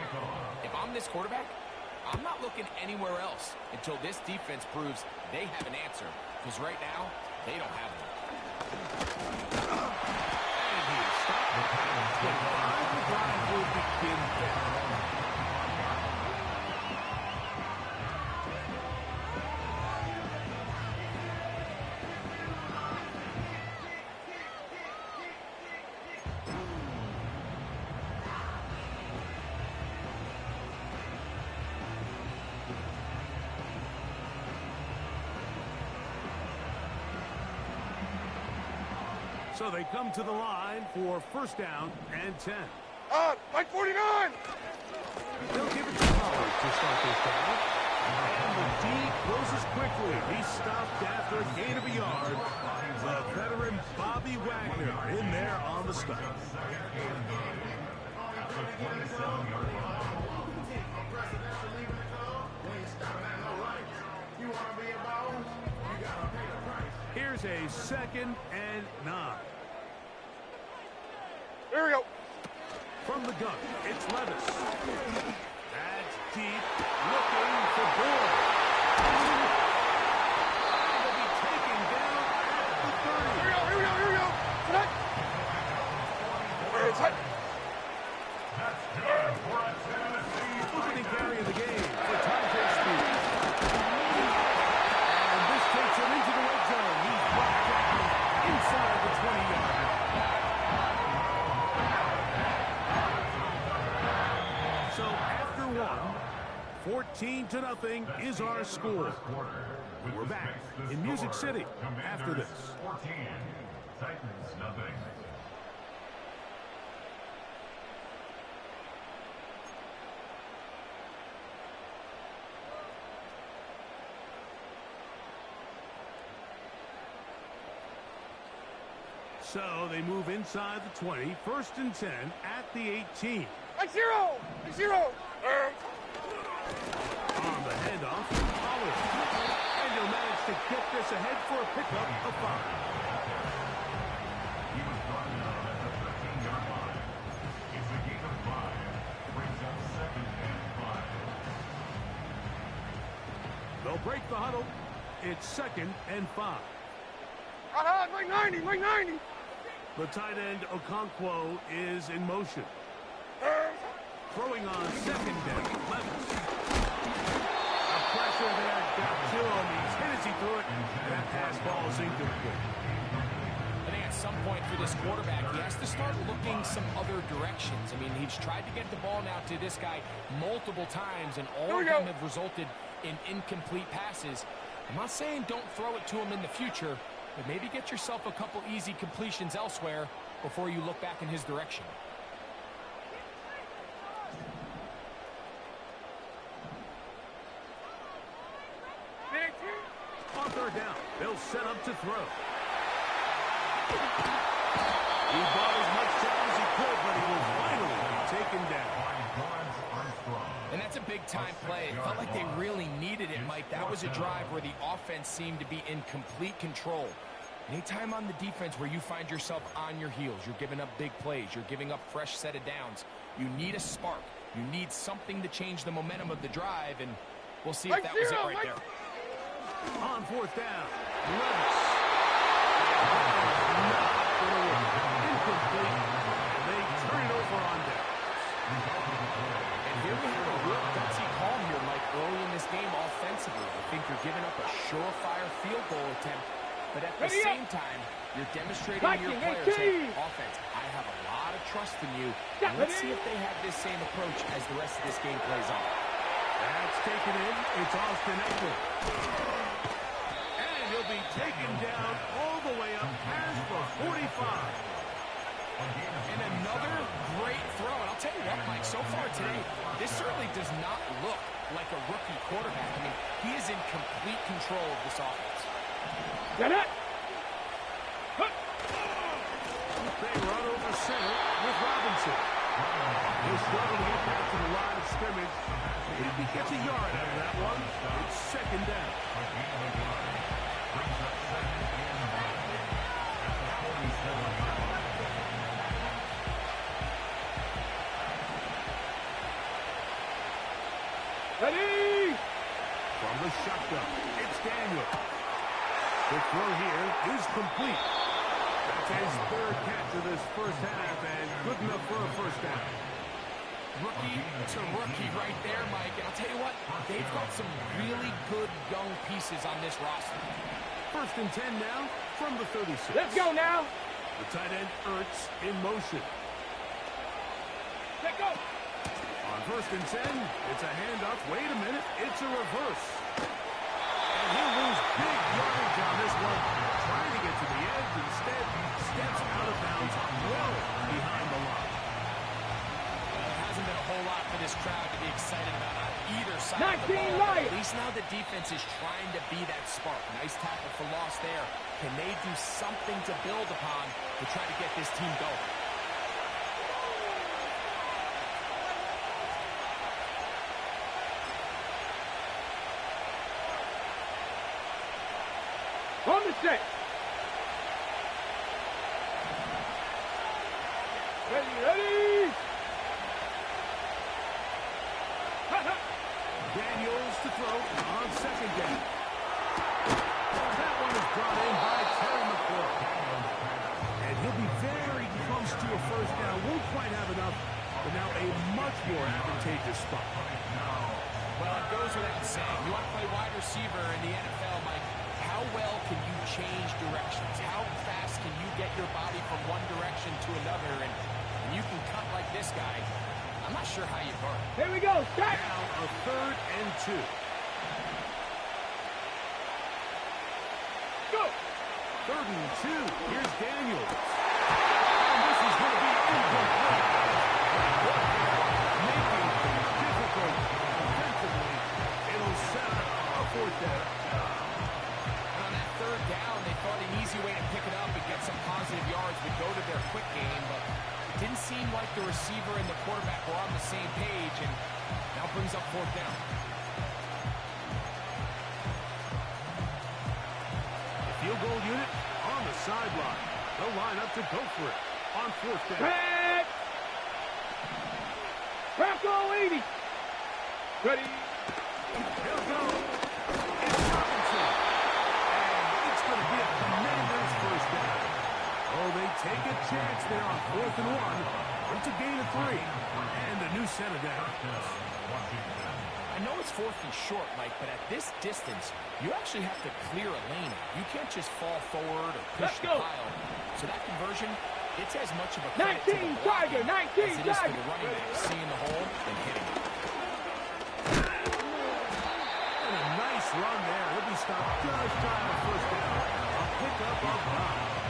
if I'm this quarterback, I'm not looking anywhere else until this defense proves they have an answer because right now, they don't have them. And he is stopped. The drive will begin there. So they come to the line for first down and 10. Mike 49! They'll give it to Pollard to start this down. And the D closes quickly. He's stopped after a gain of a yard. The veteran Bobby Wagner in there on the stop. Here's a 2nd and 9. Here we go. From the gun, it's Levis. That's deep, looking for Gore. They'll be taken down at the 30. Here we go. Tonight. It's hot. Opening carry of the game for Tyjae Speed. And this takes him into the red zone. He's brought down inside the 20-yard line. So after one, 14-0 is our score. We're back in Music City after this. 14, Titans nothing. So they move inside the 20, 1st and 10 at the 18. Mike 0! Mike 0! On the handoff, Pollard. And he'll manage to get this ahead for a pickup of 5. He was brought down at the 13-yard line. It's a gain of 5. Brings up 2nd and 5. They'll break the huddle. It's 2nd and 5. Mike 90! Mike 90! The tight end, Okonkwo, is in motion. Throwing on 2nd down, Levis. A pressure there got to him. He's hit as he threw it. That pass ball is incomplete. I think at some point for this quarterback, he has to start looking some other directions. I mean, he's tried to get the ball now to this guy multiple times, and all of them have resulted in incomplete passes. I'm not saying don't throw it to him in the future, but maybe get yourself a couple easy completions elsewhere before you look back in his direction. On 3rd down, they'll set up to throw. He bought as much time as he could, but he will finally be taken down. And that's a big-time play. It felt like they really needed it, Mike. That was a drive where the offense seemed to be in complete control. Anytime on the defense where you find yourself on your heels, you're giving up big plays, you're giving up fresh set of downs, you need a spark. You need something to change the momentum of the drive, and we'll see if that was it right there. On 4th down, Levis. Incomplete. They turn it over on downs. And here we have a real gutsy call here, Mike, early in this game offensively. I think you're giving up a surefire field goal attempt, but at the same time, you're demonstrating to your players, hey, offense, I have a lot of trust in you. And let's see if they have this same approach as the rest of this game plays on. That's taken in. It's Austin Eckler. And he'll be taken down all the way up past the 45. And another great throw. And I'll tell you what, Mike, so far today, this certainly does not look like a rookie quarterback. I mean, he is in complete control of this offense. Get it! They run over center with Robinson. He'll struggle to get back to the line of scrimmage. If he gets a yard out of that one, it's 2nd down. Ready! From the shotgun, it's Daniel. The throw here is complete. That's his third catch of this first half, and good enough for a first down. Rookie to rookie right there, Mike. And I'll tell you what, they've got some really good young pieces on this roster. First and 10 now from the 36. Let's go now. The tight end Ertz in motion. Let go. On first and 10, it's a handoff. Wait a minute, it's a reverse. And he'll lose big yardage on this one. Trying to get to the edge, instead steps out of bounds well behind the line. Well, there hasn't been a whole lot for this crowd to be excited about on either side of the 19 ball. right. At least now the defense is trying to be that spark. Nice tackle for loss there. Can they do something to build upon to try to get this team going? On the set. Ready, ready. Daniels to throw on second down. That one is brought in by Terry McLaurin. And he'll be very close to a first down. Won't quite have enough, but now a much more advantageous spot. Well, it goes without saying. You want to play wide receiver in the NFL, Mike. How well can you change directions? How fast can you get your body from one direction to another? And you can cut like this guy. I'm not sure how you burn. Here we go. Shot. Now a third and 2. Go. Third and 2. Here's Daniels. And this is going to be incomplete. Making things difficult defensively. It'll set up a fourth down. And on that third down, they thought an easy way to pick it up and get some positive yards would go to their quick game, but it didn't seem like the receiver and the quarterback were on the same page, and now brings up fourth down. The field goal unit on the sideline. They'll line up to go for it on fourth down. Back. Bronco 80. Ready. He'll go. It's Robinson. And it's going to be a Commanders first down. Oh, they take a chance there on fourth and 1. It's a gain of 3. And a new set of downs. I know it's fourth and short, Mike, but at this distance, you actually have to clear a lane. You can't just fall forward or push Let's the go. pile. So that conversion, it's as much of a credit to the 19 blocking Tiger. 19 as it is for Tiger. the running back seeing the hole and hitting it. And a nice run there. He'll be stopped just shy of first down. A pickup of 9.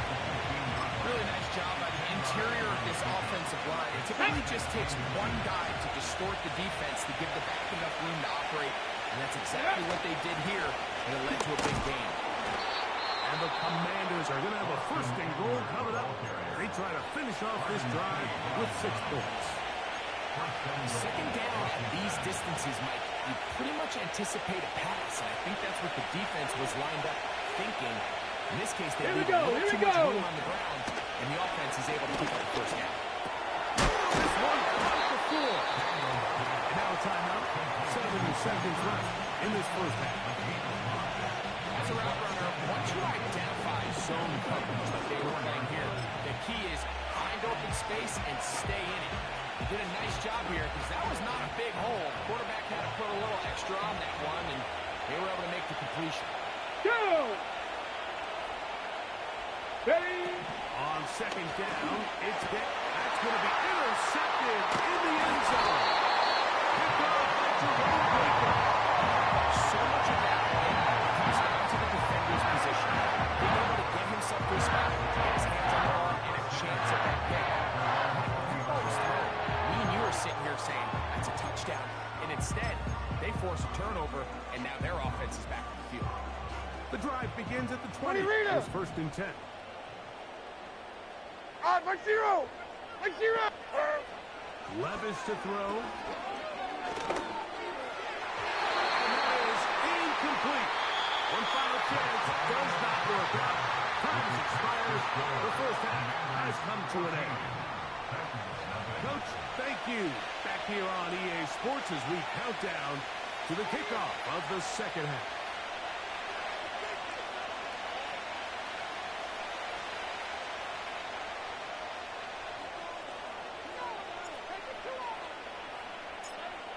Really nice job by the interior of this offensive line. It typically just takes one guy to distort the defense to give the back enough room to operate, and that's exactly what they did here, and it led to a big gain. And the Commanders are going to have a first and goal coming up. They try to finish off this drive with 6 points. Second down at these distances, Mike, you pretty much anticipate a pass, and I think that's what the defense was lined up thinking. In this case, they leave a little too much room on the ground, and the offense is able to pick up the first down. This one off the floor. And now a timeout. 7 seconds left in this first half. As a route runner, once you identify zone coverage like they were running here, the key is find open space and stay in it. They did a nice job here because that was not a big hole. The quarterback had to put a little extra on that one, and they were able to make the completion. Go. Ready. On second down, that's going to be intercepted in the end zone. Picked off by Jerome Baker. So much of that play comes down to the defender's position. Being able to get himself to a spot, get his hands on the ball, and a chance at that pick. The ball was thrown. Me and you are sitting here saying, that's a touchdown. And instead, they force a turnover, and now their offense is back on the field. The drive begins at the 20. Rita. It's first and 10. Mark 0. Mark 0. Levis to throw. And that is incomplete. One final chance does not work out. Time expires. The first half has come to an end. Coach, thank you. Back here on EA Sports as we count down to the kickoff of the second half.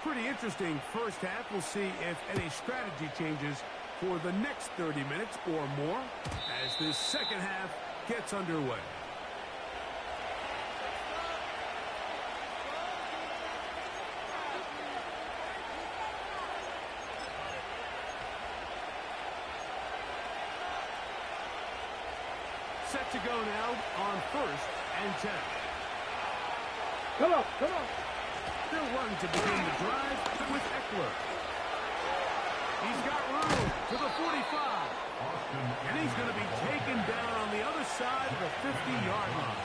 Pretty interesting first half. We'll see if any strategy changes for the next 30 minutes or more as this second half gets underway. Set to go now on 1st and 10. Come on, come on. They'll run to begin the drive with Eckler. He's got room to the 45. And he's going to be taken down on the other side of the 50-yard line.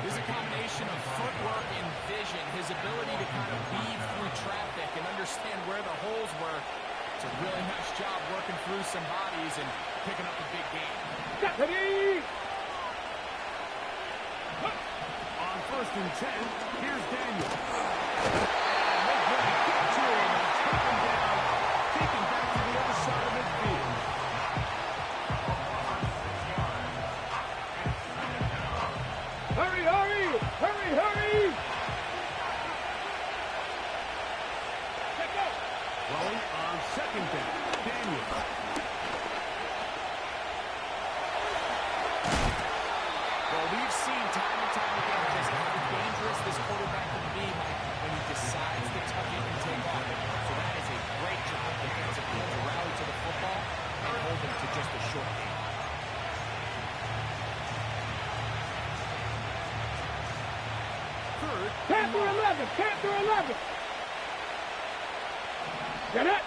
There's a combination of footwork and vision, his ability to kind of weave through traffic and understand where the holes were. It's a really nice job working through some bodies and picking up a big game. Ready? On 1st and 10, here's Daniel. And they're going to get to him and take him down, take him back to the other side of midfield. Hurry, hurry! Hurry, hurry! Let's go! Throwing on 2nd down, Daniel. Well, we've seen time and time again just how dangerous this quarterback can be when he decides to tuck in and take off. So that is a great job defensively to rally to the football and hold him to just a short game. Third, Panther 11! Panther 11! Get it?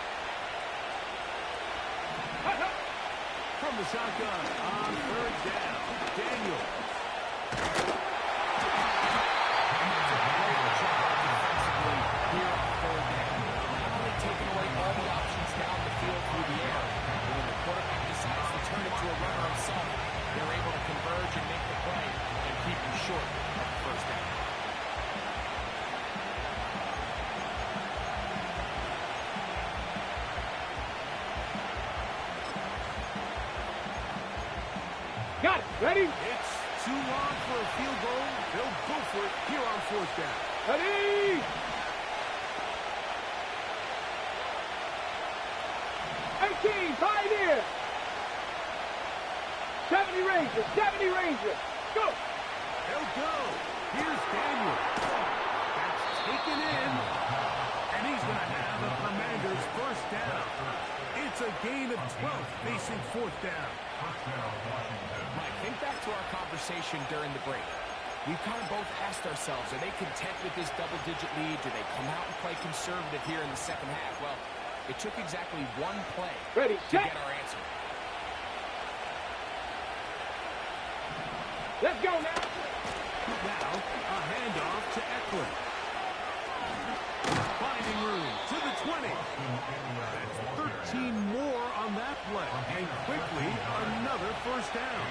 from the shotgun on 3rd down, Daniel. Taking away all the options down the field through the air. And when the quarterback decides to turn it to a runner himself, they're able to converge and make the play and keep him short of the 1st down. Got it. Ready? It's too long for a field goal. They'll go for it here on 4th down. Ready? 18, Pioneer! 70 Rangers, 70 Rangers! Go! They'll go. Here's Daniel. That's taken in. And he's going to have a Commander's 1st down. It's a gain of 12 facing 4th down. Mike, think back to our conversation during the break. We've kind of both asked ourselves, are they content with this double-digit lead? Do they come out and play conservative here in the second half? Well, it took exactly one play Ready, to check. get our answer. Let's go now! Now, a handoff to Eckler. Finding room to the 20. That's 13 more on that play. And quickly, another 1st down.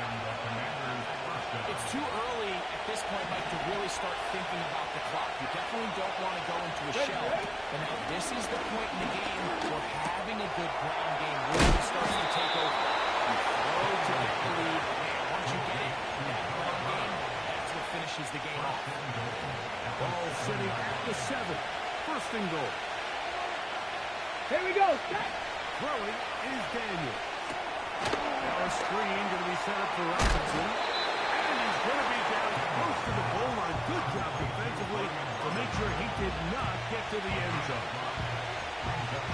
It's too early at this point, Mike, to really start thinking about the clock. You definitely don't want to go into a shell. But now this is the point in the game where having a good ground game really starts to take over. You throw to get the lead, and once you get it, that ground game, that's what finishes the game off. Ball sitting at the 7. 1st and goal. Here we go, set! Throwing is Daniel. Now a screen going to be set up for Robinson. And he's going to be down close to the goal line. Good job defensively to make sure he did not get to the end zone.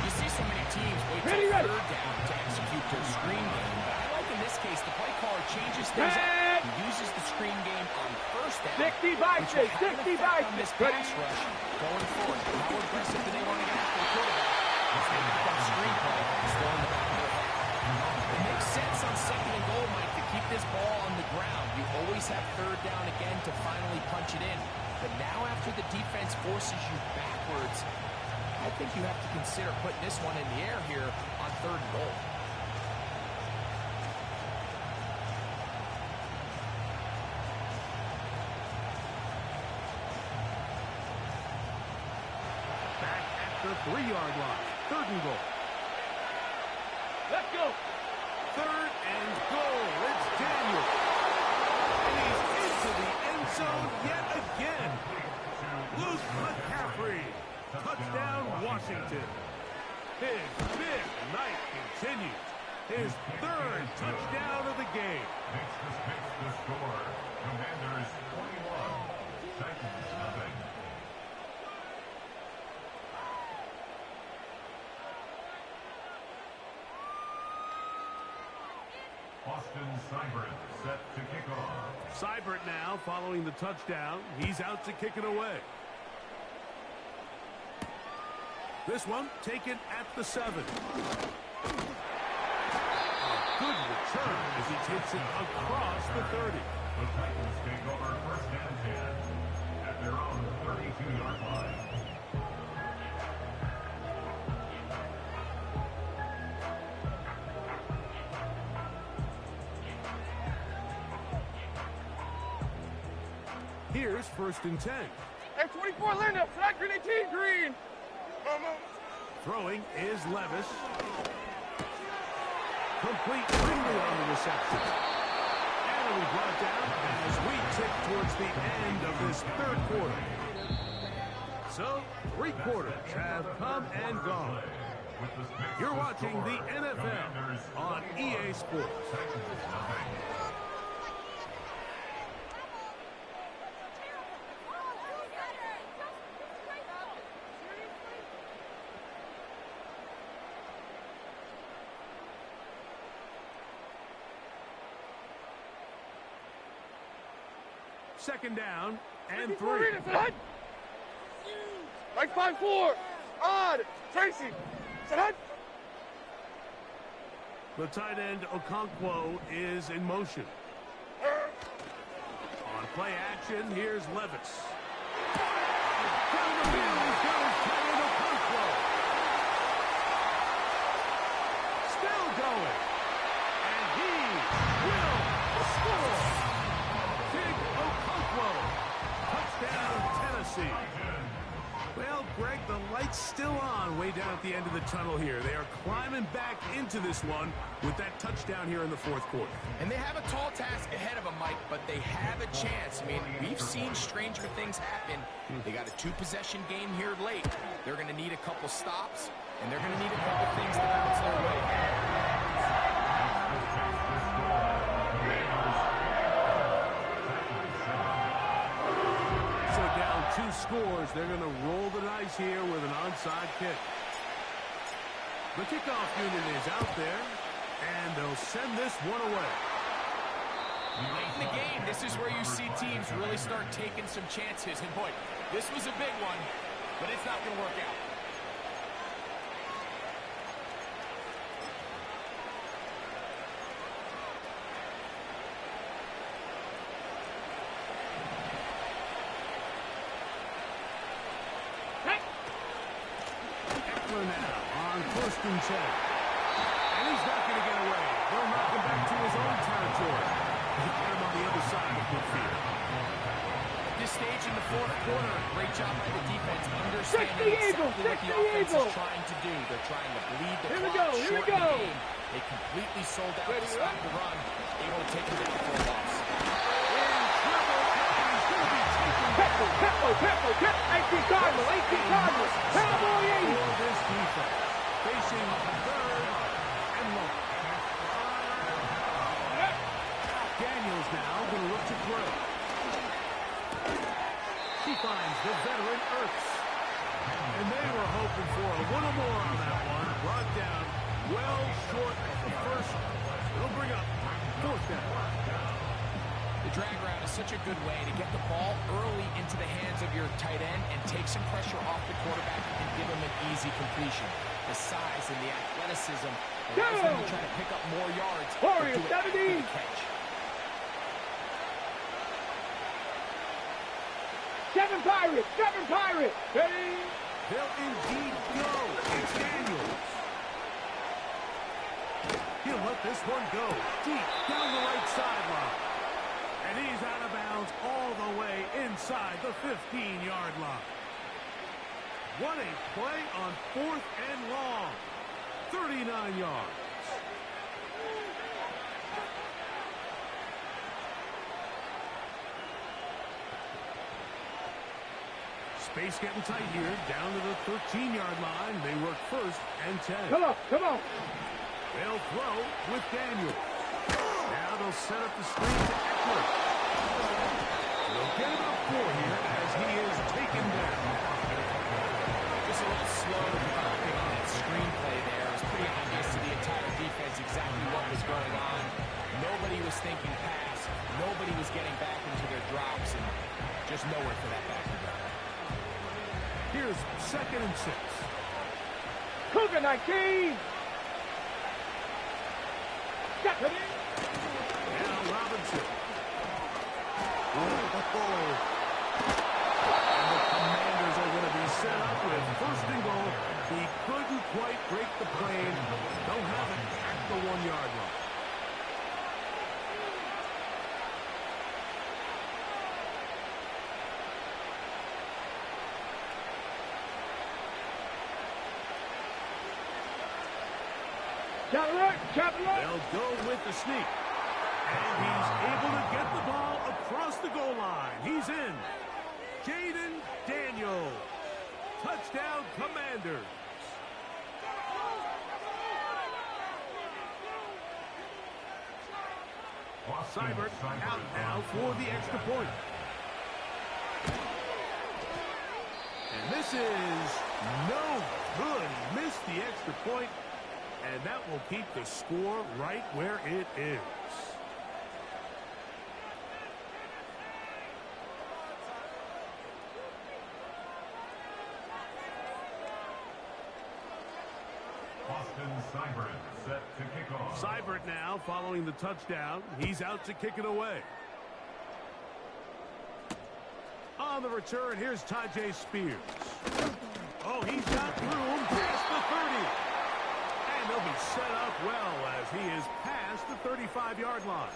You see so many teams wait Ready, till ready. 3rd down to execute their screen game. But I like in this case, the play caller changes things up. Set. He uses the screen game on 1st down. 60 which biceps, will have an 60 effect on this biceps. pass rush going forward. How aggressive do they want to get after the quarterback? Let's take that screen play. It's still in the back of their head. It makes sense on 2nd and goal, Mike, to keep this ball on the ground. You always have 3rd down again to finally punch it in. But now after the defense forces you backwards, I think you have to consider putting this one in the air here on 3rd and goal. Back at the 3-yard line. 3rd and goal. Let's go! 3rd and goal. It's Daniel. And he's into the end zone yet again. Luke McCaffrey. Touchdown. Washington. His big night continues. His third touchdown of the game. Makes the score. Commanders 21. Titans nothing. Austin Seibert set to kick off. Seibert now following the touchdown. He's out to kick it away. This one taken at the 7. A good return as he takes it across the 30. The Titans take over first and 10 at their own 32-yard line. Here's first and 10. Hey, 24 Linda, flat green 18 green. Throwing is Levis. Complete freely on the reception. And it'll be brought down as we tick towards the end of this third quarter. So, 3 quarters have come and gone. You're watching the NFL on EA Sports. Second down and 3. Right 5-4. Odd. Tracy. Set. The tight end Okonkwo is in motion. On play action, here's Levis. Down the field goes tight end Okonkwo. Still going. And he will score. Big Okonkwo. Touchdown, Tennessee. Well, Greg, the light's still on way down at the end of the tunnel here. They are climbing back into this one with that touchdown here in the fourth quarter. And they have a tall task ahead of them, Mike, but they have a chance. I mean, we've seen stranger things happen. They got a 2-possession game here late. They're going to need a couple stops, and they're going to need a couple things to bounce their way. So down 2 scores, they're going to roll the dice here with an onside kick. The kickoff unit is out there, and they'll send this one away. Late in the game, this is where you see teams really start taking some chances. And boy, this was a big one, but it's not going to work out. Eckler now on first and 10. And he's not going to get away. They'll knock him back to his own territory. He'll get him on the other side of midfield. At this stage in the fourth quarter, great job by the defense, understanding the Eagles, exactly what check the the offense Eagles. is trying to do. They're trying to bleed the Here we clock, go, here we shorten the go. game. They completely sold out to stop the run, able to take him down for a loss. Peppo, 18 Cardinal, 18 Cardinal. Cowboy 80. For this defense, facing third and long. Daniels now going to look to throw. He finds the veteran Ertz. And they were hoping for a little more on that one. Brought down well short of the first. It'll bring up fourth down. The drag route is such a good way to get the ball early into the hands of your tight end and take some pressure off the quarterback and give him an easy completion. The size and the athleticism allows them to try to pick up more yards. Warriors, but do it 70. after the catch. Kevin Pirate. Ready? They'll indeed go. It's Daniels. He'll let this one go deep down the right sideline. And he's out of bounds all the way inside the 15-yard line. What a play on fourth and long. 39 yards. Space getting tight here. Down to the 13-yard line. They work first and 10. Come on, come on. They'll throw with Daniel. Now they'll set up the screen to Eckler. They'll get about 4 here as he is taken down. Just a little slow developing on that screenplay there. It was pretty obvious to the entire defense exactly what was going on. Nobody was thinking pass. Nobody was getting back into their drops, and just nowhere for that back to go. Here's 2nd and 6. Cougar 19. Got it. Now Robinson. And the Commanders are going to be set up with 1st and goal. He couldn't quite break the plane. They'll have it at the 1-yard line. They'll go with the sneak. And he's able to get the ball across the goal line. He's in. Jaden Daniel. Touchdown, Commanders. Seibert out now for the extra point. And this is no good. Missed the extra point. And that will keep the score right where it is. Austin Seibert set to kick off. Seibert now following the touchdown. He's out to kick it away. On the return, here's Tyjae Spears. Oh, he's got room past the 30. And they'll be set up well as he is past the 35-yard line.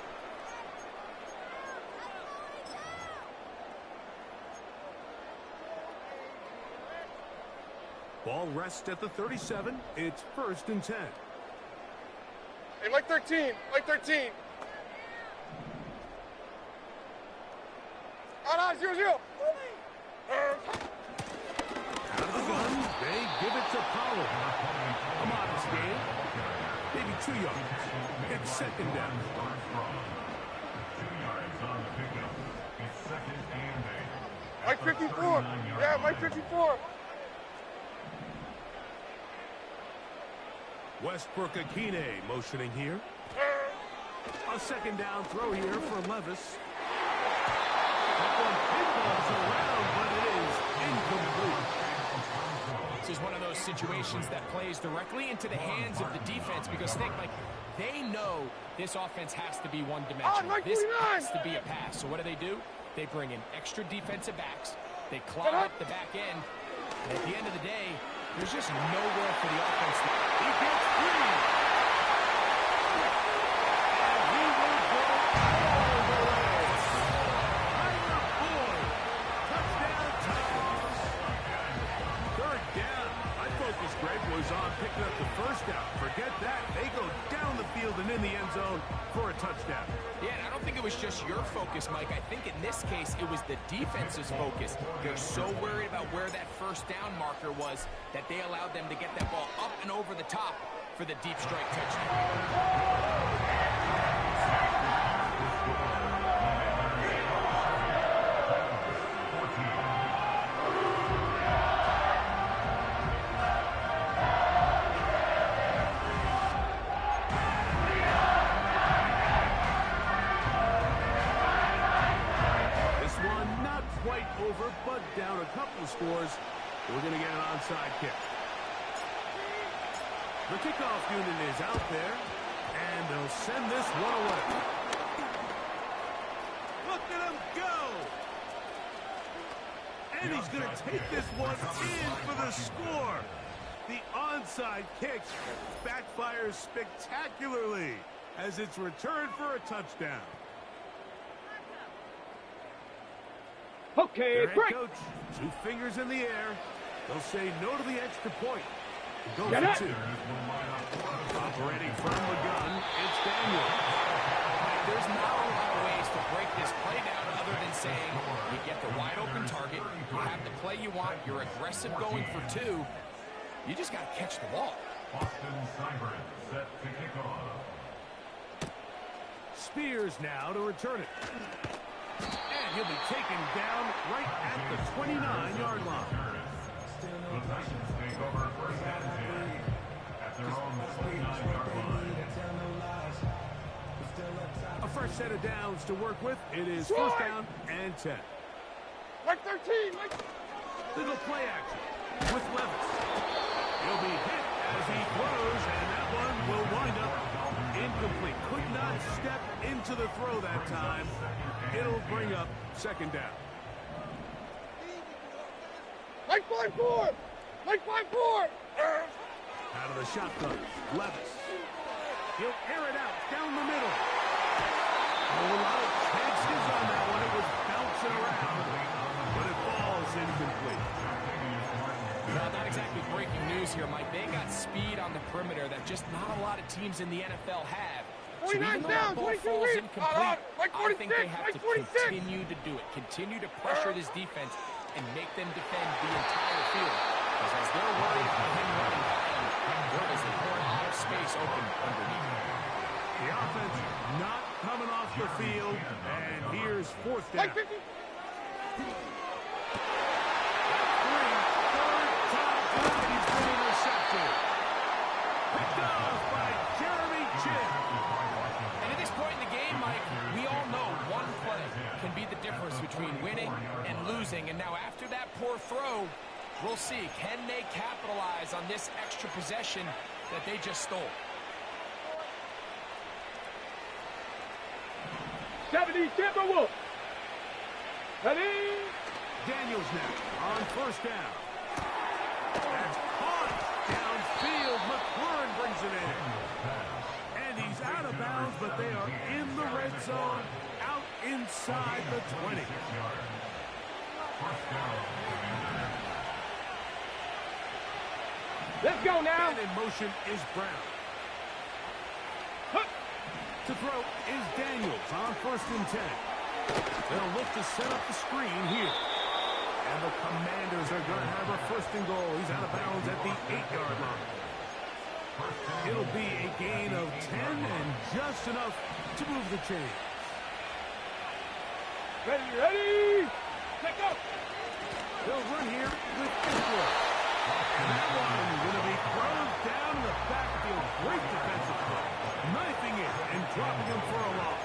Ball rests at the 37. It's 1st and 10. Hey, Mike 13. Mike 13. Oh, no, 0-0. Out of the gun, they give it to Powell. A modest gain. Maybe 2 yards. It's 2nd down. 2 yards on the pickup. It's 2nd and 8. Mike 54. Yeah, Mike 54. Westbrook-Akine motioning here. A 2nd down throw here for Levis. That one pinballs around, but it is incomplete. This is one of those situations that plays directly into the hands of the defense because think, like, they know this offense has to be one-dimensional. This has to be a pass. So what do? They bring in extra defensive backs. They clog up the back end. And at the end of the day, there's just nowhere for the offense. He gets free. And he will go all the way. Tyler Boyd. Touchdown, Titans. 3rd down. My focus, Greg, was on picking up the 1st down. Forget that. They go down the field and in the end zone for a touchdown. Yeah, and I don't think it was just your focus, Mike. I think in this case, it was the defense's focus. They're so worried about where that 1st down marker was that they allowed them to get that ball up and over the top for the deep strike touchdown. Over, but down a couple of scores. We're going to get an onside kick. The kickoff unit is out there, and they'll send this one away. Look at him go! And he's going to take this one in for the score. The onside kick backfires spectacularly as it's returned for a touchdown. Okay, Their head coach, 2 fingers in the air. They'll say no to the extra point. Go for 2. Operating from the gun, it's Daniel. There's not a lot of ways to break this play down other than saying you get the wide open target, you have the play you want, you're aggressive going for two, you just got to catch the ball. Boston Cyber set to kick off. Spears now to return it. And he'll be taken down right at the 29-yard line. The Titans take over first and 10 at their own 29-yard line. A fresh set of downs to work with. It is first down and 10. Like 13, like... Little play action with Levis. He'll be hit as he throws, and that one will wind up incomplete. Could not step into the throw that time. It'll bring up second down. Like 5-4! Like 5-4! Out of the shotgun, Levis. He'll air it out down the middle. A lot of chances on that one. It was bouncing around, but it falls incomplete. Well, not exactly breaking news here, Mike. They got speed on the perimeter that just not a lot of teams in the NFL have. So even though that ball falls incomplete, I think they have to continue to do it. Continue to pressure this defense and make them defend the entire field. Because as they're worried about him running by them, there is a lot of space open underneath. The offense not coming off the field, and here's fourth down. Like 50. Picked off by Jeremy Chinn. And at this point in the game, Mike, we all know one play can be the difference between winning and losing. And now after that poor throw, we'll see, can they capitalize on this extra possession that they just stole? 70 Timberwolves. Ready? Daniels now on first down. That's caught downfield. McLaurin brings it in. And he's out of bounds, but they are in the red zone, out inside the 20. Let's go now. And in motion is Brown. To throw is Daniels on first and 10. They'll look to set up the screen here. And the Commanders are going to have a first and goal. He's out of bounds at the 8-yard line. It'll be a gain of 10 and just enough to move the chains. Ready, ready. Let's go. They'll run here with Israel. And that one going to be thrown down in the backfield. Great defensive play. Knifing it and dropping him for a loss.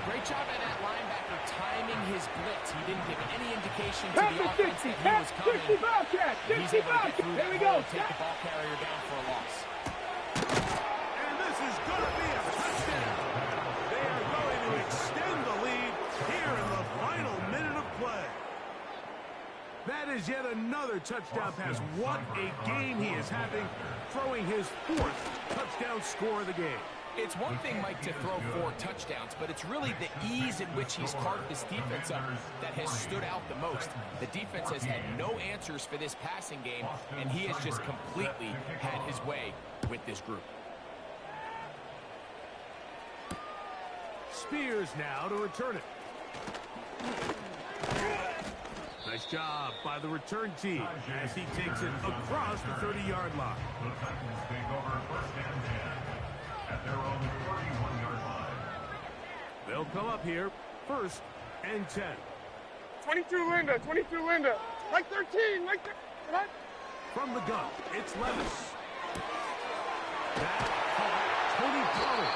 Great job by that linebacker timing his blitz. He didn't give any indication to the offense that he was coming. 60 Bobcat. He's able to get through There we that go. hole and take the ball carrier down for a loss. And this is going to be a touchdown. They are going to extend the lead here in the final minute of play. That is yet another touchdown pass. What a game he is having, throwing his fourth touchdown score of the game. It's one thing, Mike, to throw 4 touchdowns, but it's really the ease in which he's carved this defense up that has stood out the most. The defense has had no answers for this passing game, and he has just completely had his way with this group. Spears now to return it. Nice job by the return team as he takes it across the 30-yard line. The Titans take over first and 10 at their own 31-yard line. They'll come up here, first and 10. 22 Linda, 22 Linda. Like 13, like 13. From the gun, it's Levis. That caught Tony Pollard.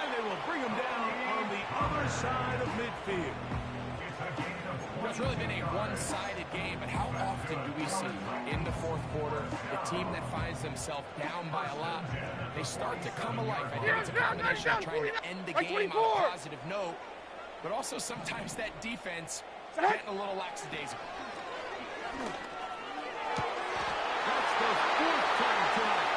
And they will bring him down on the other side of midfield. It's really been a one-sided game, but how often do we see in the fourth quarter the team that finds themselves down by a lot, they start to come alive. I think it's a combination of trying to end the game on a positive note, but also sometimes that defense getting a little lackadaisical. That's the fourth time